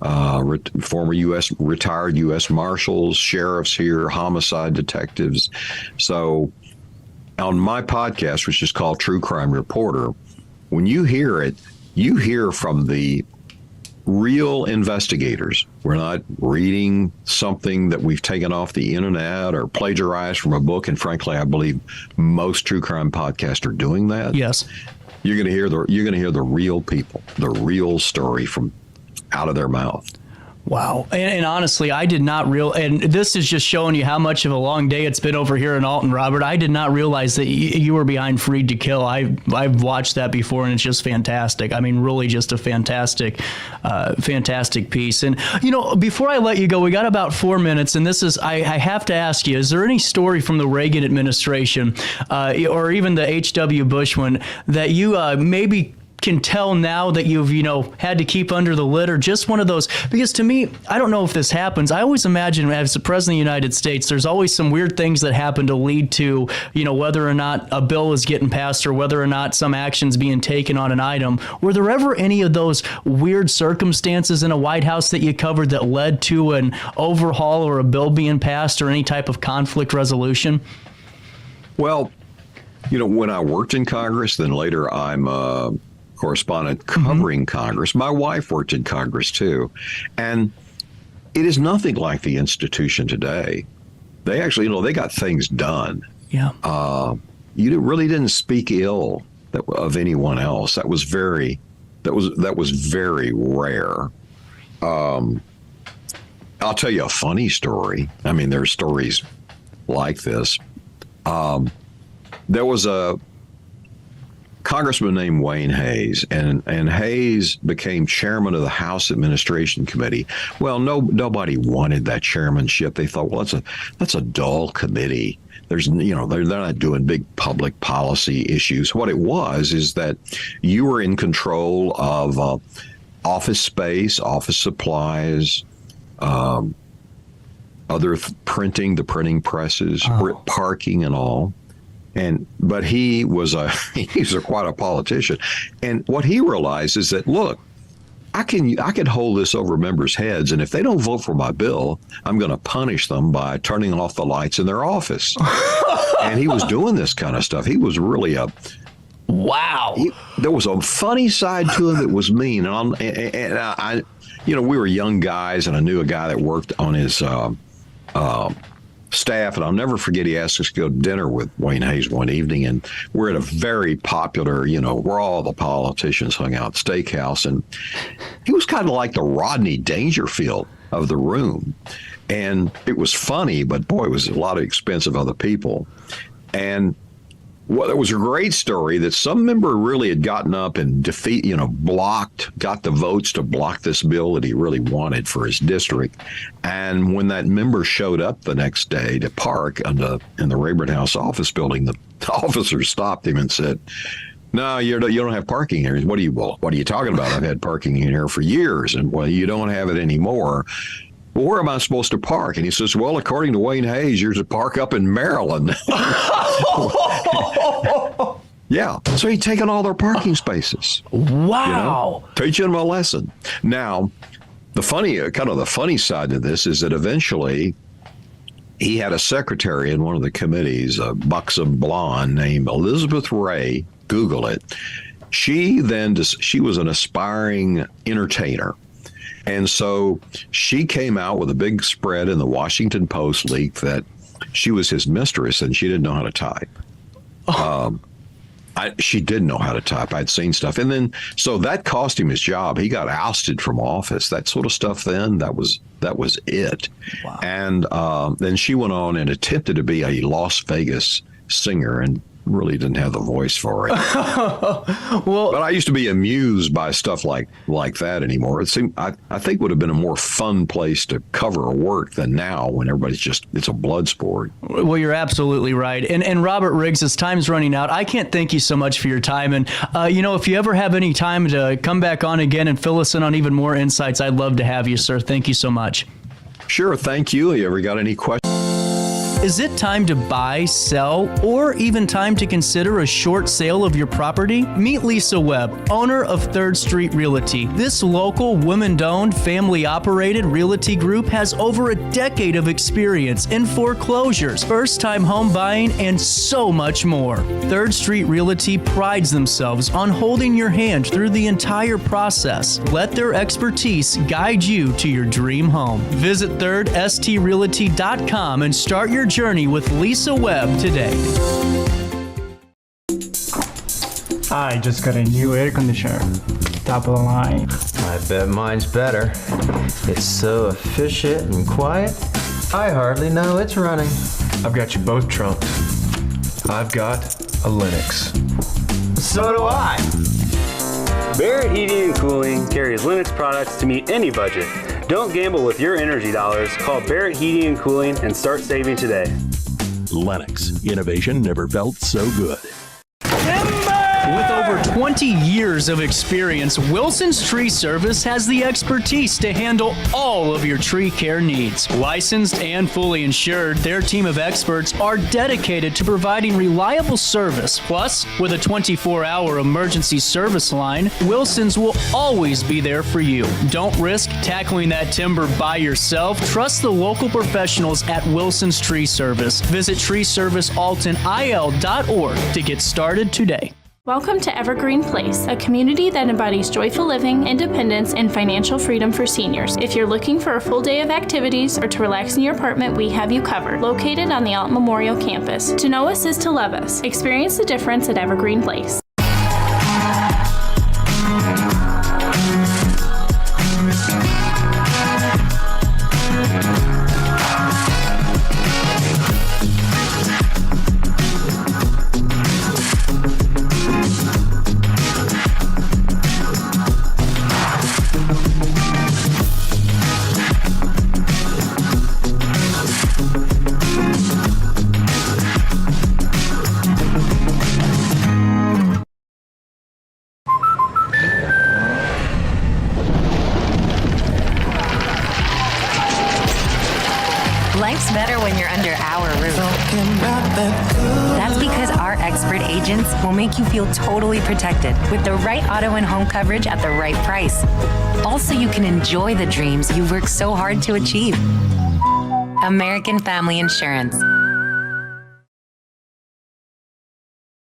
former retired U.S. Marshals, sheriffs here, homicide detectives. So on my podcast, which is called True Crime Reporter, when you hear it, you hear from the real investigators. We're not reading something that we've taken off the internet or plagiarized from a book. And frankly, I believe most true crime podcasts are doing that. Yes. You're going to hear the real people, the real story from out of their mouth. Wow. And honestly, I did not and this is just showing you how much of a long day it's been over here in Alton, Robert. I did not realize that you were behind Freed to Kill. I've watched that before, and it's just fantastic. I mean, really just a fantastic piece. And, before I let you go, we got about 4 minutes, and this is, I have to ask you, is there any story from the Reagan administration or even the H.W. Bush one that you maybe can tell now that you've, had to keep under the lid, or just one of those? Because to me, I don't know if this happens. I always imagine as the president of the United States, there's always some weird things that happen to lead to, whether or not a bill is getting passed or whether or not some action's being taken on an item. Were there ever any of those weird circumstances in a White House that you covered that led to an overhaul or a bill being passed or any type of conflict resolution? Well, when I worked in Congress, then later I'm correspondent covering Congress. My wife worked in Congress too. And it is nothing like the institution today. They actually, they got things done. Yeah. You really didn't speak ill of anyone else. That was very rare. I'll tell you a funny story. I mean, there's stories like this. There was a congressman named Wayne Hayes, and Hayes became chairman of the House Administration Committee. Well, nobody wanted that chairmanship. They thought, well, that's a dull committee. There's, they're not doing big public policy issues. What it was is that you were in control of office space, office supplies, other printing, the printing presses, parking and all. But he was quite a politician. And what he realized is that, look, I can hold this over members' heads, and if they don't vote for my bill, I'm going to punish them by turning off the lights in their office. And he was doing this kind of stuff. He was really wow. There was a funny side to him that was mean. And I we were young guys, and I knew a guy that worked on his staff, and I'll never forget, he asked us to go to dinner with Wayne Hayes one evening, and we're at a very popular, where all the politicians hung out, steakhouse, and he was kind of like the Rodney Dangerfield of the room. And it was funny, but boy, it was a lot of expensive other people. And it was a great story that some member really had gotten up and got the votes to block this bill that he really wanted for his district. And when that member showed up the next day to park in the Rayburn House office building, the officer stopped him and said, "No, you don't have parking here." What are you talking about? I've had parking in here for years. And, well, you don't have it anymore. Well, where am I supposed to park? And he says, well, according to Wayne Hayes, you're to park up in Maryland. Yeah. So he'd taken all their parking spaces. Wow. Teaching them a lesson. Now, the funny side of this is that eventually he had a secretary in one of the committees, a buxom blonde named Elizabeth Ray. Google it. She was an aspiring entertainer. And so she came out with a big spread in the Washington Post leak that she was his mistress and she didn't know how to type. She didn't know how to type. I'd seen stuff. And then, so that cost him his job. He got ousted from office, that sort of stuff. Then that was it. Wow. And then she went on and attempted to be a Las Vegas singer. And really didn't have the voice for it. Well, but I used to be amused by stuff like that anymore. It seemed I think would have been a more fun place to cover or work than now when everybody's it's a blood sport. Well, you're absolutely right. And Robert Riggs, as time's running out, I can't thank you so much for your time. And if you ever have any time to come back on again and fill us in on even more insights, I'd love to have you, sir. Thank you so much. Sure. Thank you. You ever got any questions? Is it time to buy, sell, or even time to consider a short sale of your property? Meet Lisa Webb, owner of 3rd Street Realty. This local, women-owned, family-operated realty group has over a decade of experience in foreclosures, first-time home buying, and so much more. 3rd Street Realty prides themselves on holding your hand through the entire process. Let their expertise guide you to your dream home. Visit 3rdstrealty.com and start your journey with Lisa Webb today. I just got a new air conditioner. Top of the line. I bet mine's better. It's so efficient and quiet, I hardly know it's running. I've got you both trumped. I've got a Linux. So do I. Barrett Heating and Cooling carries Linux products to meet any budget. Don't gamble with your energy dollars. Call Barrett Heating and Cooling and start saving today. Lennox. Innovation never felt so good. With over 20 years of experience, Wilson's Tree Service has the expertise to handle all of your tree care needs. Licensed and fully insured, their team of experts are dedicated to providing reliable service. Plus, with a 24-hour emergency service line, Wilson's will always be there for you. Don't risk tackling that timber by yourself. Trust the local professionals at Wilson's Tree Service. Visit treeservicealtonil.org to get started today. Welcome to Evergreen Place, a community that embodies joyful living, independence, and financial freedom for seniors. If you're looking for a full day of activities or to relax in your apartment, we have you covered. Located on the Alton Memorial Campus. To know us is to love us. Experience the difference at Evergreen Place. Life's better when you're under our roof. That's because our expert agents will make you feel totally protected with the right auto and home coverage at the right price. Also, you can enjoy the dreams you've worked so hard to achieve. American Family Insurance.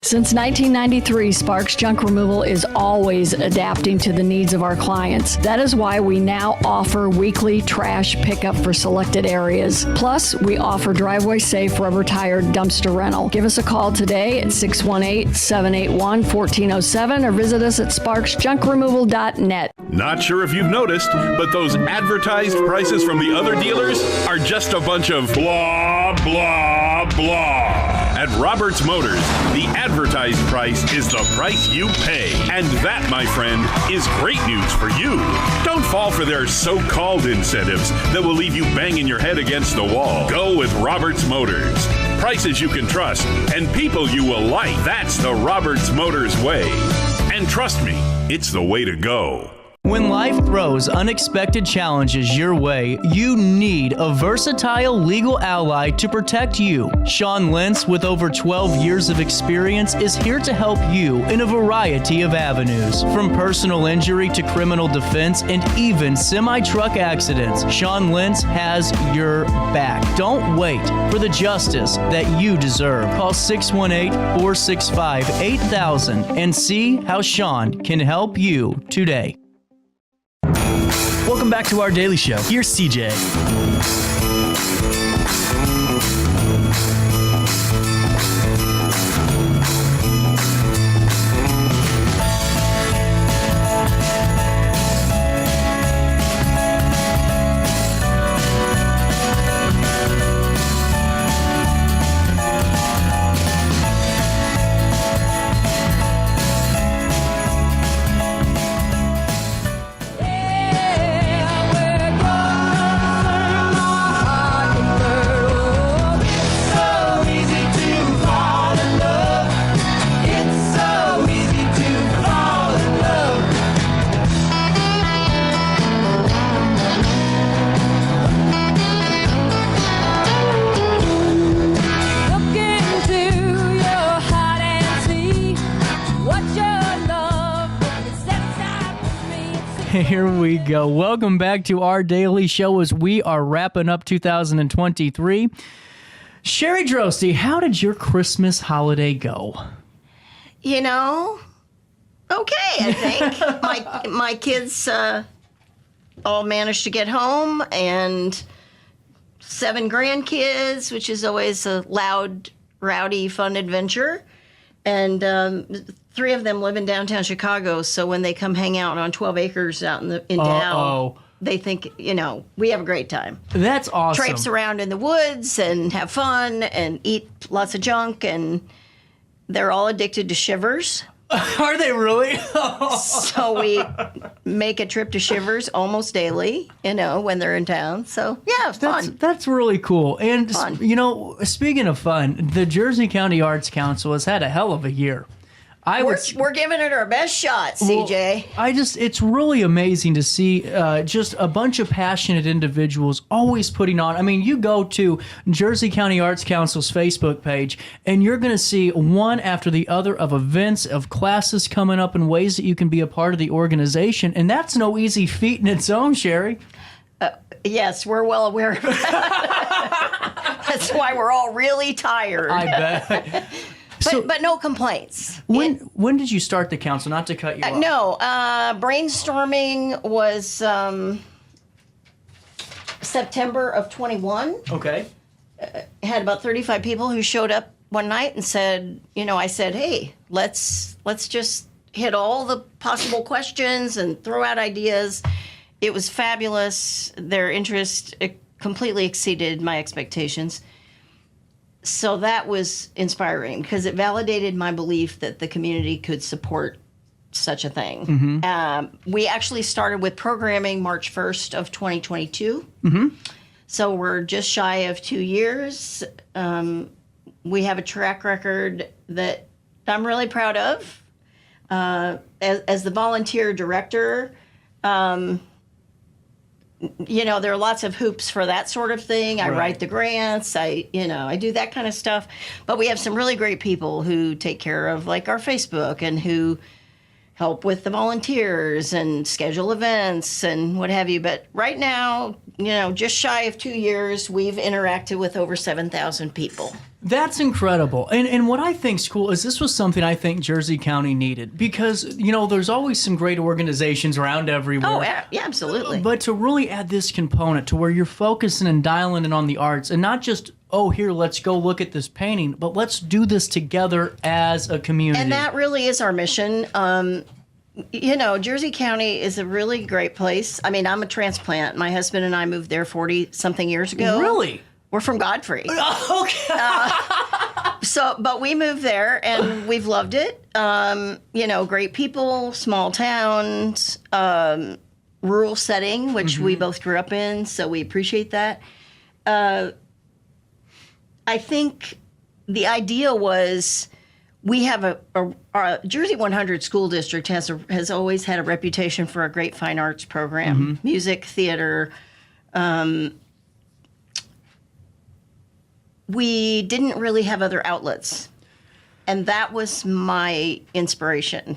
Since 1993, Sparks Junk Removal is always adapting to the needs of our clients. That is why we now offer weekly trash pickup for selected areas. Plus, we offer driveway-safe rubber-tired dumpster rental. Give us a call today at 618-781-1407 or visit us at sparksjunkremoval.net. Not sure if you've noticed, but those advertised prices from the other dealers are just a bunch of blah, blah, blah. At Roberts Motors, the advertised price is the price you pay. And that, my friend, is great news for you. Don't fall for their so-called incentives that will leave you banging your head against the wall. Go with Roberts Motors. Prices you can trust and people you will like. That's the Roberts Motors way. And trust me, it's the way to go. When life throws unexpected challenges your way, you need a versatile legal ally to protect you. Sean Lentz, with over 12 years of experience, is here to help you in a variety of avenues. From personal injury to criminal defense and even semi-truck accidents, Sean Lentz has your back. Don't wait for the justice that you deserve. Call 618-465-8000 and see how Sean can help you today. Welcome back to our daily show. Here's CJ. Here we go. Welcome back to our daily show as we are wrapping up 2023. Sherry Droste, how did your Christmas holiday go? You know, okay, I think. my kids all managed to get home, and 7 grandkids, which is always a loud, rowdy, fun adventure. And 3 of them live in downtown Chicago, so when they come hang out on 12 acres out in Dow, they think, we have a great time. That's awesome. Traipse around in the woods and have fun and eat lots of junk, and they're all addicted to Shivers. Are they really? So we make a trip to Shivers almost daily, when they're in town. So, yeah, it's fun. That's really cool. And, speaking of fun, the Jersey County Arts Council has had a hell of a year. We're giving it our best shot, CJ. It's really amazing to see just a bunch of passionate individuals always putting on. I mean, you go to Jersey County Arts Council's Facebook page, and you're going to see one after the other of events, of classes coming up, and ways that you can be a part of the organization. And that's no easy feat in its own, Sherry. Yes, we're well aware of that. That's why we're all really tired. I bet. But no complaints. When did you start the council? Not to cut you off. No, brainstorming was September of 21. Okay. Had about 35 people who showed up one night and said, I said, hey, let's just hit all the possible questions and throw out ideas. It was fabulous. Their interest completely exceeded my expectations. So that was inspiring because it validated my belief that the community could support such a thing. Mm-hmm. We actually started with programming March 1st of 2022. Mm-hmm. So we're just shy of 2 years. We have a track record that I'm really proud of. As the volunteer director, there are lots of hoops for that sort of thing. I write the grants. I do that kind of stuff. But we have some really great people who take care of like our Facebook and who help with the volunteers and schedule events and what have you. But right now, just shy of 2 years, we've interacted with over 7,000 people. That's incredible. And what I think's cool is this was something I think Jersey County needed because, there's always some great organizations around everywhere. Oh, yeah, absolutely. But to really add this component to where you're focusing and dialing in on the arts and not just, here, let's go look at this painting, but let's do this together as a community. And that really is our mission. Jersey County is a really great place. I mean, I'm a transplant. My husband and I moved there 40-something years ago. Really? We're from Godfrey. Okay. But we moved there and we've loved it. Great people, small towns, rural setting, which we both grew up in, so we appreciate that. I think the idea was we have our Jersey 100 school district has always had a reputation for a great fine arts program, music, theater. We didn't really have other outlets, and that was my inspiration.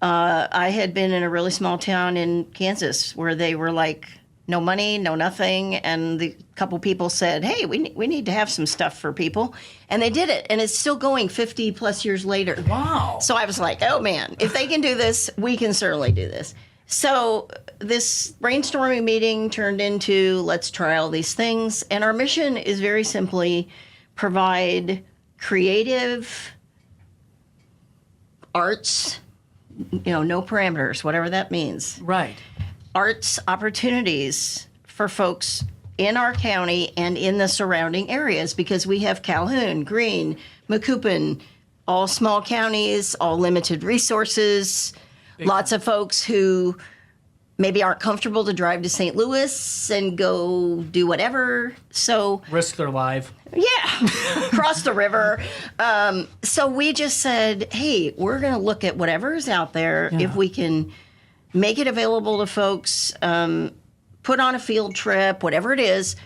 I had been in a really small town in Kansas where they were like, no money, no nothing, and the couple people said, hey, we need to have some stuff for people, and they did it, and it's still going 50-plus years later. Wow. So I was like, oh, man, if they can do this, we can certainly do this. So this brainstorming meeting turned into let's try all these things. And our mission is very simply provide creative arts, no parameters, whatever that means. Right. Arts opportunities for folks in our county and in the surrounding areas because we have Calhoun, Greene, Macoupin, all small counties, all limited resources. Lots of folks who maybe aren't comfortable to drive to St. Louis and go do whatever. So risk their life. Yeah, cross the river. So we just said, hey, we're going to look at whatever's out there. If we can make it available to folks, put on a field trip, whatever it is,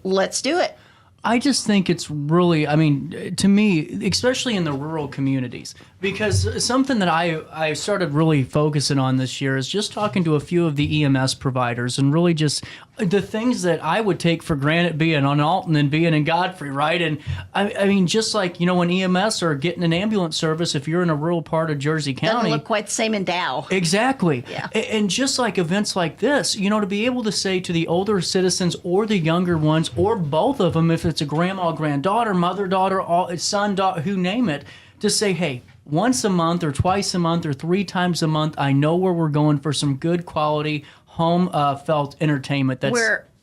let's do it. I just think it's really, I mean, to me, especially in the rural communities, because something that I started really focusing on this year is just talking to a few of the EMS providers and really just the things that I would take for granted being on Alton and being in Godfrey, right? And I mean, just like, when EMS are getting an ambulance service, if you're in a rural part of Jersey County. Doesn't look quite the same in Dow. Exactly. Yeah. And just like events like this, to be able to say to the older citizens or the younger ones or both of them, if it's a grandma, granddaughter, mother, daughter, son, daughter, who name it, to say, hey, once a month or twice a month or 3 times a month, I know where we're going for some good quality home felt entertainment.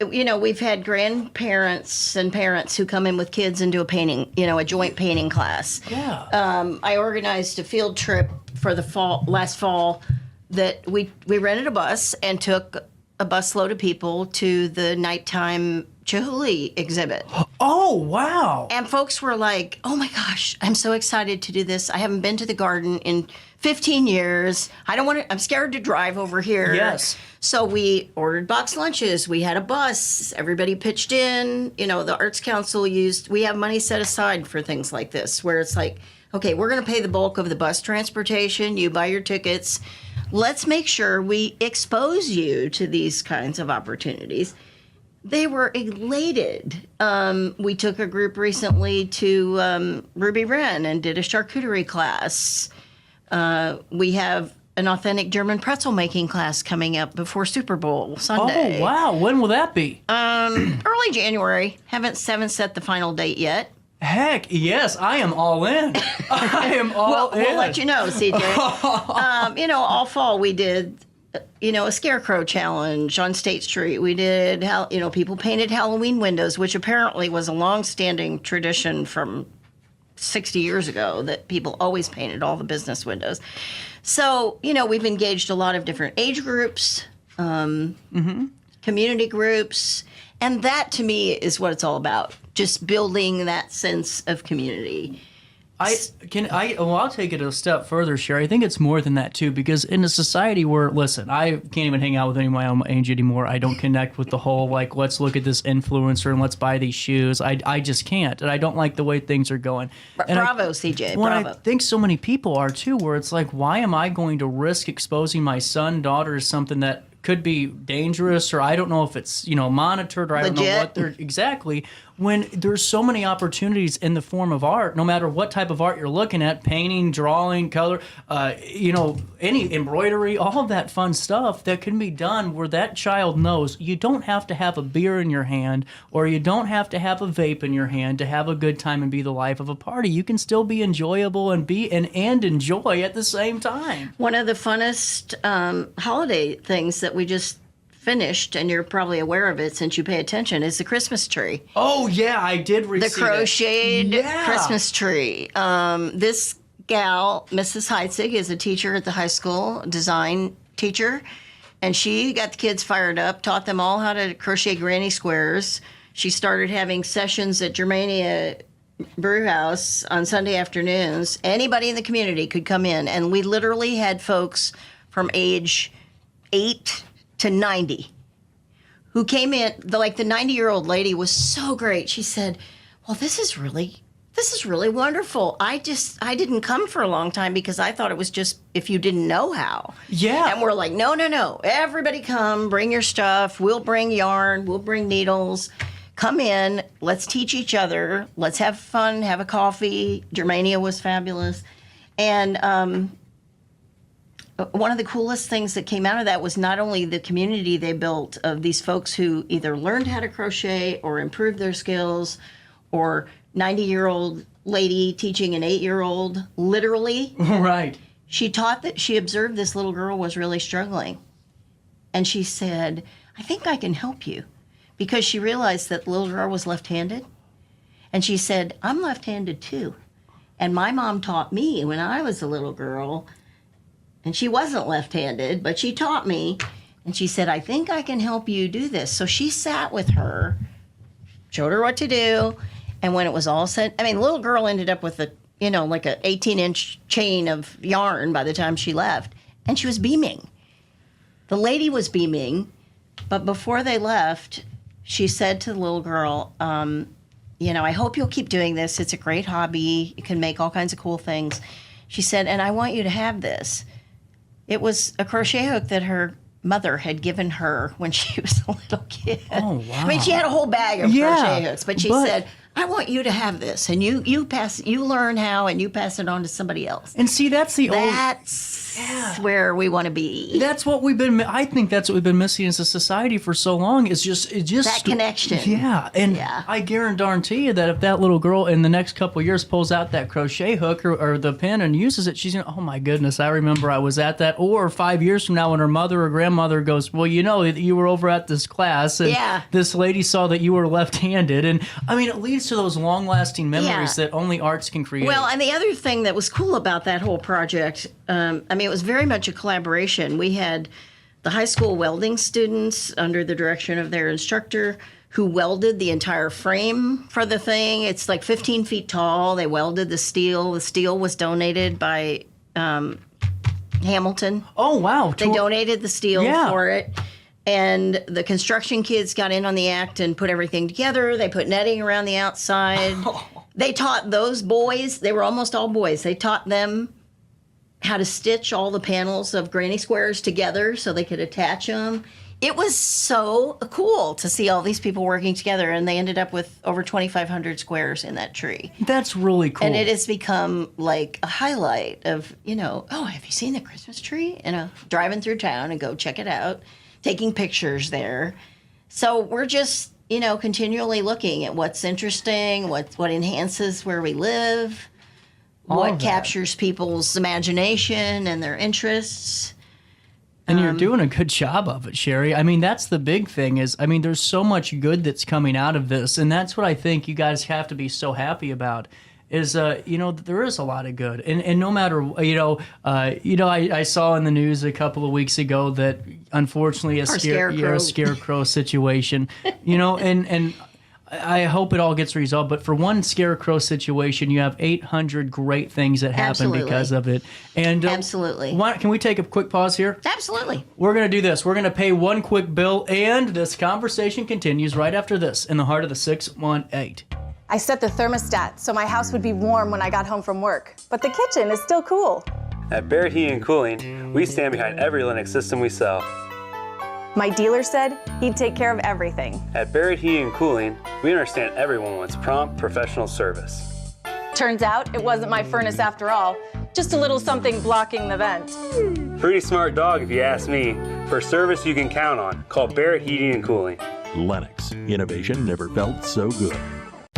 We've had grandparents and parents who come in with kids and do a painting, a joint painting class. Yeah. I organized a field trip for the last fall that we rented a bus and took a busload of people to the nighttime Chihuly exhibit. Oh, wow. And folks were like, oh my gosh, I'm so excited to do this. I haven't been to the garden in 15 years. I'm scared to drive over here. Yes. So we ordered box lunches. We had a bus. Everybody pitched in. The Arts Council we have money set aside for things like this, where it's like, okay, we're going to pay the bulk of the bus transportation. You buy your tickets. Let's make sure we expose you to these kinds of opportunities. They were elated. We took a group recently to Ruby Wren and did a charcuterie class. We have an authentic German pretzel making class coming up before Super Bowl Sunday. Oh, wow. When will that be? Early January. Haven't set the final date yet. Heck, yes, I am all in. I am all in. We'll let you know, CJ. All fall we did a scarecrow challenge on State Street. We did, people painted Halloween windows, which apparently was a long-standing tradition from 60 years ago that people always painted all the business windows. So, we've engaged a lot of different age groups, community groups, and that to me is what it's all about. Just building that sense of community. I'll take it a step further, Sherry. I think it's more than that too, because in a society where, listen, I can't even hang out with any of my own age anymore. I don't connect with the whole, let's look at this influencer and let's buy these shoes. I just can't, and I don't like the way things are going. Bravo, CJ, bravo. I think so many people are too, where it's like, why am I going to risk exposing my son, daughter to something that could be dangerous, or I don't know if it's, monitored, or I don't know what they're exactly, when there's so many opportunities in the form of art, no matter what type of art you're looking at, painting, drawing, color, any embroidery, all of that fun stuff that can be done where that child knows you don't have to have a beer in your hand or you don't have to have a vape in your hand to have a good time and be the life of a party. You can still be enjoyable and enjoy at the same time. One of the funnest holiday things that we just finished, and you're probably aware of it since you pay attention, is the Christmas tree. Oh, yeah, I did receive the crocheted Christmas tree. This gal, Mrs. Heitzig, is a teacher at the high school, design teacher, and she got the kids fired up, taught them all how to crochet granny squares. She started having sessions at Germania Brew House on Sunday afternoons. Anybody in the community could come in, and we literally had folks from age 8 to 90 who came in. The 90-year-old lady was so great. She said, well, this is really wonderful. I didn't come for a long time because I thought it was just if you didn't know how. Yeah. And we're like, no. Everybody come, bring your stuff. We'll bring yarn. We'll bring needles. Come in. Let's teach each other. Let's have fun, have a coffee. Germania was fabulous. And one of the coolest things that came out of that was not only the community they built of these folks who either learned how to crochet or improved their skills, or 90-year-old lady teaching an 8-year-old, literally. Right. She observed this little girl was really struggling. And she said, I think I can help you. Because she realized that the little girl was left-handed. And she said, I'm left-handed too. And my mom taught me when I was a little girl. And she wasn't left-handed, but she taught me. And she said, I think I can help you do this. So she sat with her, showed her what to do. And when it was all said, the little girl ended up with an 18-inch chain of yarn by the time she left. And she was beaming. The lady was beaming. But before they left, she said to the little girl, I hope you'll keep doing this. It's a great hobby. You can make all kinds of cool things. She said, and I want you to have this. It was a crochet hook that her mother had given her when she was a little kid. Oh, wow. I mean, she had a whole bag of crochet hooks, but she said, I want you to have this, and you learn how, and you pass it on to somebody else. And see, that's where we want to be. That's what I think that's what we've been missing as a society for so long. Is just that connection. Yeah, and I guarantee you that if that little girl in the next couple of years pulls out that crochet hook or the pin and uses it, she's going, oh my goodness, I remember I was at that. Or 5 years from now, when her mother or grandmother goes, well, you were over at this class, and this lady saw that you were left-handed, and I mean, it leads to those long-lasting memories that only arts can create. Well, and the other thing that was cool about that whole project, it was very much a collaboration. We had the high school welding students under the direction of their instructor who welded the entire frame for the thing. It's like 15 feet tall. They welded the steel. The steel was donated by Hamilton. Oh, wow. They donated the steel for it. And the construction kids got in on the act and put everything together. They put netting around the outside. They taught those boys, they were almost all boys, they taught them how to stitch all the panels of granny squares together so they could attach them. It was so cool to see all these people working together, and they ended up with over 2,500 squares in that tree. That's really cool. And it has become like a highlight of, oh, have you seen the Christmas tree? Driving through town and go check it out. Taking pictures there. So we're just, continually looking at what's interesting, what enhances where we live, what captures people's imagination and their interests. And you're doing a good job of it, Sherry. I mean, that's the big thing is, there's so much good that's coming out of this. And that's what I think you guys have to be so happy about. Is there is a lot of good, and no matter I saw in the news a couple of weeks ago that unfortunately a scarecrow situation, and I hope it all gets resolved. But for one scarecrow situation, you have 800 great things that happen because of it. And absolutely, can we take a quick pause here? Absolutely. We're going to do this. We're going to pay one quick bill, and this conversation continues right after this in the heart of the 618. I set the thermostat so my house would be warm when I got home from work, but the kitchen is still cool. At Barrett Heating and Cooling, we stand behind every Lennox system we sell. My dealer said he'd take care of everything. At Barrett Heating and Cooling, we understand everyone wants prompt, professional service. Turns out it wasn't my furnace after all, just a little something blocking the vent. Pretty smart dog if you ask me. For service you can count on, call Barrett Heating and Cooling. Lennox, innovation never felt so good.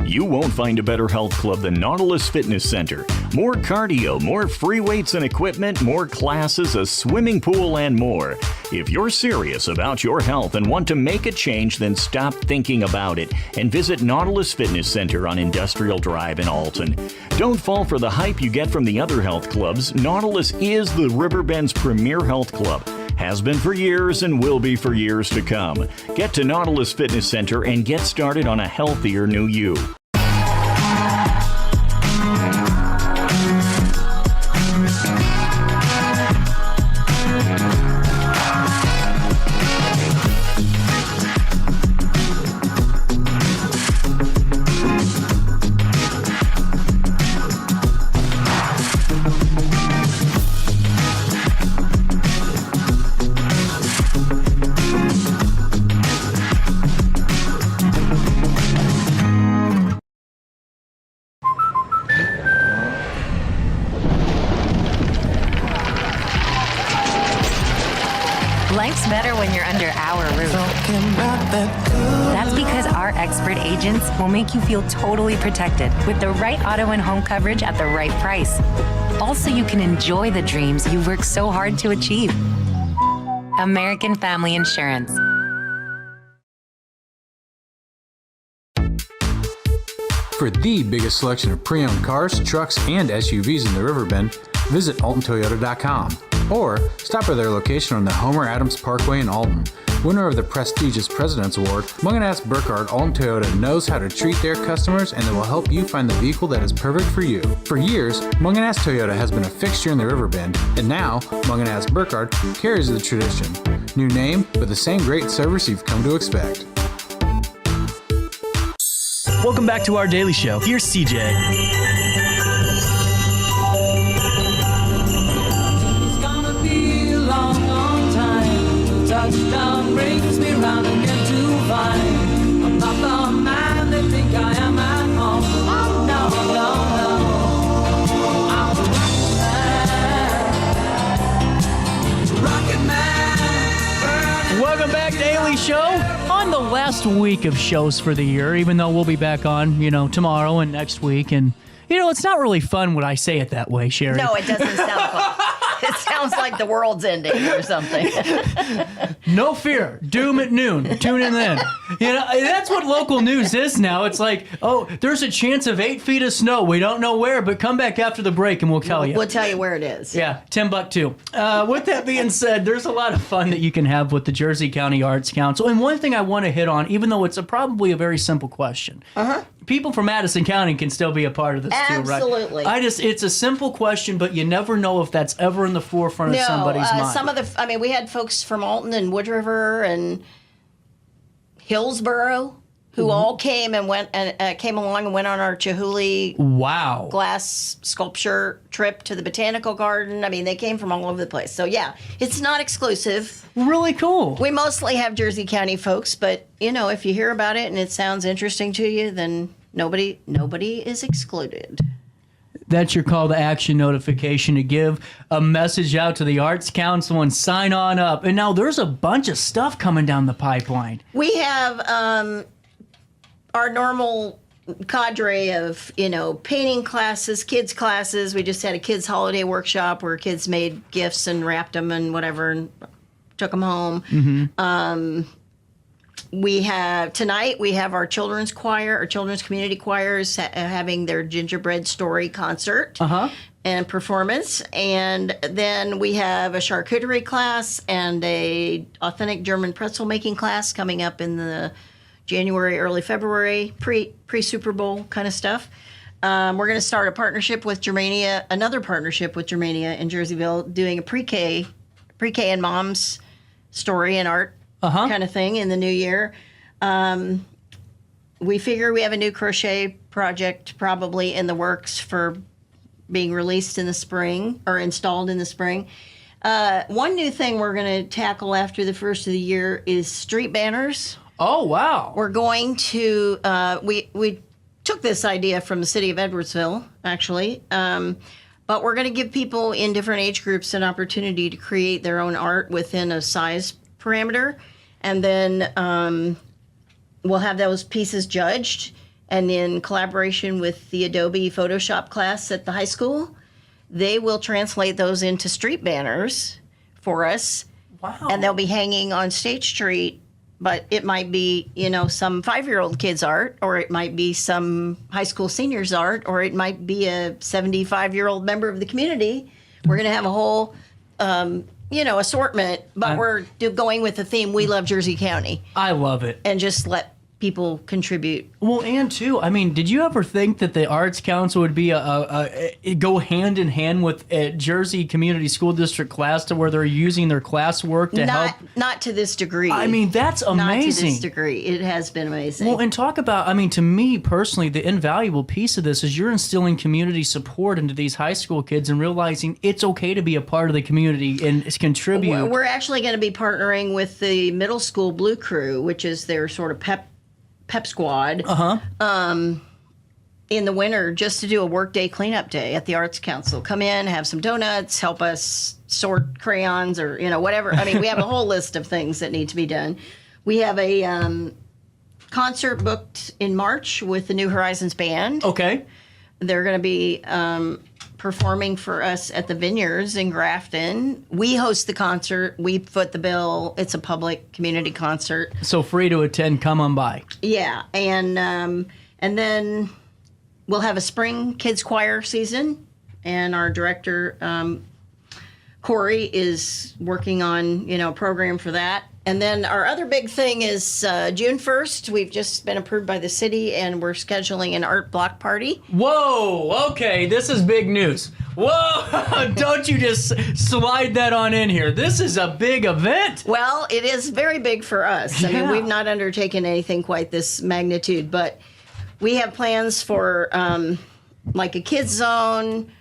You won't find a better health club than Nautilus Fitness Center. More cardio, more free weights and equipment, more classes, a swimming pool, and more. If you're serious about your health and want to make a change, then stop thinking about it and visit Nautilus Fitness Center on Industrial Drive in Alton. Don't fall for the hype you get from the other health clubs. Nautilus is the Riverbend's premier health club. Has been for years and will be for years to come. Get to Nautilus Fitness Center and get started on a healthier new you. Life's better when you're under our roof. That's because our expert agents will make you feel totally protected with the right auto and home coverage at the right price. Also, you can enjoy the dreams you worked so hard to achieve. American Family Insurance. For the biggest selection of pre-owned cars, trucks, and SUVs in the Riverbend, visit AltonToyota.com or stop by their location on the Homer Adams Parkway in Alton. Winner of the prestigious President's Award, Mungan Burkhardt Alton Toyota knows how to treat their customers, and they will help you find the vehicle that is perfect for you. For years, Mungan Toyota has been a fixture in the Riverbend, and now Mungan Burkhardt carries the tradition. New name, but the same great service you've come to expect. Welcome back to our daily show. Here's CJ. It's gonna be a long, long time. The touchdown brings me round again to find I'm not the man they think I am at home. Oh, no, no, no. I'm a rocket man. Welcome back, Daily Show. On the last week of shows for the year, even though we'll be back on, tomorrow and next week. And, it's not really fun when I say it that way, Sherry. No, it doesn't sound fun. It sounds like the world's ending or something. No fear. Doom at noon. Tune in then. That's what local news is now. It's like, there's a chance of 8 feet of snow. We don't know where, but come back after the break and we'll tell you. We'll tell you where it is. Yeah, Timbuktu. With that being said, there's a lot of fun that you can have with the Jersey County Arts Council. And one thing I want to hit on, even though it's probably a very simple question. People from Madison County can still be a part of this too, right? Absolutely. It's a simple question, but you never know if that's ever in the forefront of somebody's mind. Some of we had folks from Alton and Wood River and Hillsboro who all came and went and came along and went on our Chihuly glass sculpture trip to the Botanical Garden. They came from all over the place. So yeah, it's not exclusive. Really cool. We mostly have Jersey County folks, but if you hear about it and it sounds interesting to you, then nobody is excluded. That's your call to action notification to give a message out to the Arts Council and sign on up. And now there's a bunch of stuff coming down the pipeline. We have our normal cadre of, painting classes, kids classes. We just had a kids holiday workshop where kids made gifts and wrapped them and whatever and took them home. Tonight we have our children's choir, our children's community choirs having their gingerbread story concert and performance. And then we have a charcuterie class and a authentic German pretzel making class coming up in the January, early February, pre-Super Bowl kind of stuff. We're going to start a partnership with Germania, another partnership with Germania in Jerseyville, doing a pre-K and mom's story and art kind of thing in the new year. We figure we have a new crochet project probably in the works for being released in the spring or installed in the spring. One new thing we're going to tackle after the first of the year is street banners. Oh, wow. We're going to, we took this idea from the city of Edwardsville, actually, but we're going to give people in different age groups an opportunity to create their own art within a size parameter, and then we'll have those pieces judged, and in collaboration with the Adobe Photoshop class at the high school, they will translate those into street banners for us. Wow. And they'll be hanging on State Street, but it might be, some 5-year-old kid's art, or it might be some high school senior's art, or it might be a 75-year-old member of the community. We're going to have a whole assortment, but we're going with the theme, We Love Jersey County. I love it. And just let people contribute. Well, and too, did you ever think that the Arts Council would be go hand in hand with a Jersey Community School District class to where they're using their classwork to help? Not to this degree. That's amazing. Not to this degree. It has been amazing. Well, and talk about, to me personally, the invaluable piece of this is you're instilling community support into these high school kids and realizing it's okay to be a part of the community and contribute. We're actually going to be partnering with the middle school Blue Crew, which is their sort of pep squad in the winter, just to do a workday cleanup day at the Arts Council. Come in, have some donuts, help us sort crayons or whatever. We have a whole list of things that need to be done. We have a concert booked in March with the New Horizons Band. Okay. They're going to be performing for us at the Vineyards in Grafton. We host the concert. We foot the bill. It's a public community concert. So free to attend. Come on by. Yeah, and then we'll have a spring kids choir season, and our director Corey is working on a program for that. And then our other big thing is June 1st. We've just been approved by the city, and we're scheduling an art block party. Whoa, okay, this is big news. Whoa, don't you just slide that on in here. This is a big event. Well, it is very big for us. Yeah. We've not undertaken anything quite this magnitude, but We have plans for like a kids zone,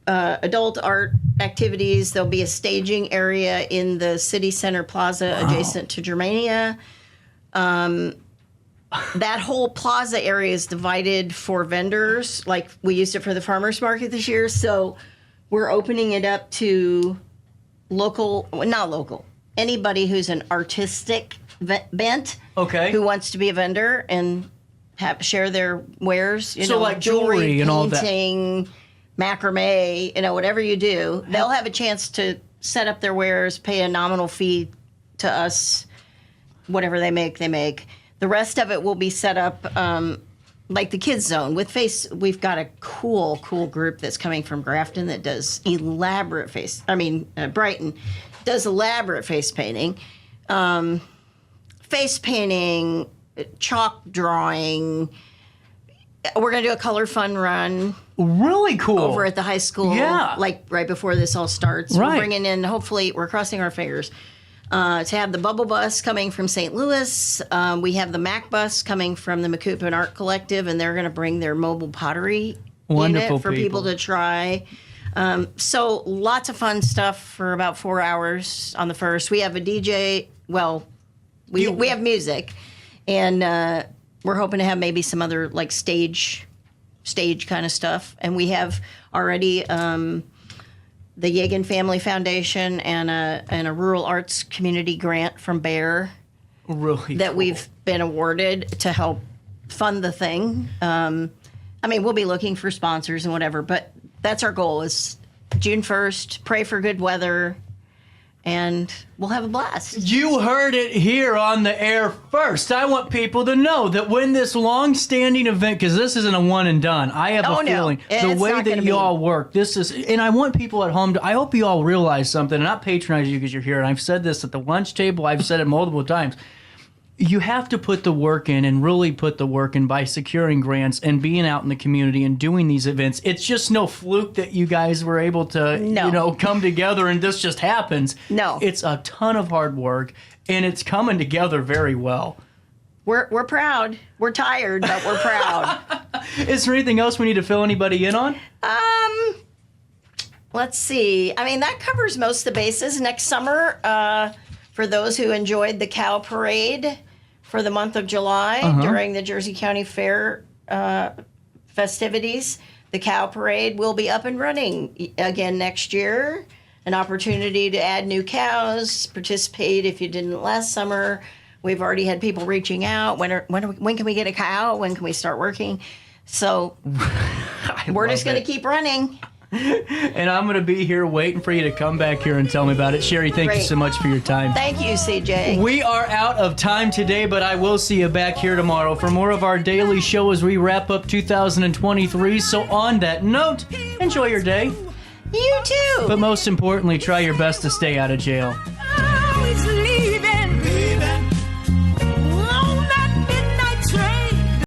adult art activities. There'll be a staging area in the city center plaza adjacent to Germania. That whole plaza area is divided for vendors. Like we used it for the farmers market this year. So we're opening it up to anybody who's an artistic bent. Okay. Who wants to be a vendor and share their wares. So like jewelry and all that. Painting, macrame, whatever you do. They'll have a chance to set up their wares, pay a nominal fee to us. Whatever they make, they make. The rest of it will be set up like the kids zone with face. We've got a cool group that's coming from Grafton that does Brighton does elaborate face painting, chalk drawing. We're going to do a color fun run. Really cool. Over at the high school. Yeah. Like right before this all starts. Right. We're bringing in, hopefully, we're crossing our fingers, to have the Bubble Bus coming from St. Louis. We have the Mac Bus coming from the Macoupin Art Collective, and they're going to bring their mobile pottery unit for people to try. So lots of fun stuff for about 4 hours on the first. We have a DJ. Well, we have music, and we're hoping to have maybe some other like stage kind of stuff. And we have already the Yegan Family Foundation and a Rural Arts Community grant from Bear. Really that cool. We've been awarded to help fund the thing. We'll be looking for sponsors and whatever, but that's our goal is June 1st, pray for good weather, and we'll have a blast. You heard it here on the air first. I want people to know that when this long-standing event, because this isn't a one and done, I have a feeling the way that you all work, this is, and I want people at home I hope you all realize something, and not patronize you because you're here, and I've said this at the lunch table, I've said it multiple times. You have to put the work in and really put the work in by securing grants and being out in the community and doing these events. It's just no fluke that you guys were able to, come together and this just happens. No. It's a ton of hard work and it's coming together very well. We're proud. We're tired, but we're proud. Is there anything else we need to fill anybody in on? Let's see. That covers most of the bases. Next summer, for those who enjoyed the cow parade for the month of July during the Jersey County Fair festivities, the cow parade will be up and running again next year. An opportunity to add new cows, participate if you didn't last summer. We've already had people reaching out. When can we get a cow? When can we start working? So we're just going to keep running. And I'm going to be here waiting for you to come back here and tell me about it. Sherry, thank you so much for your time. Thank you, CJ. We are out of time today, but I will see you back here tomorrow for more of our daily show as we wrap up 2023. So on that note, enjoy your day. You too. But most importantly, try your best to stay out of jail. Always leave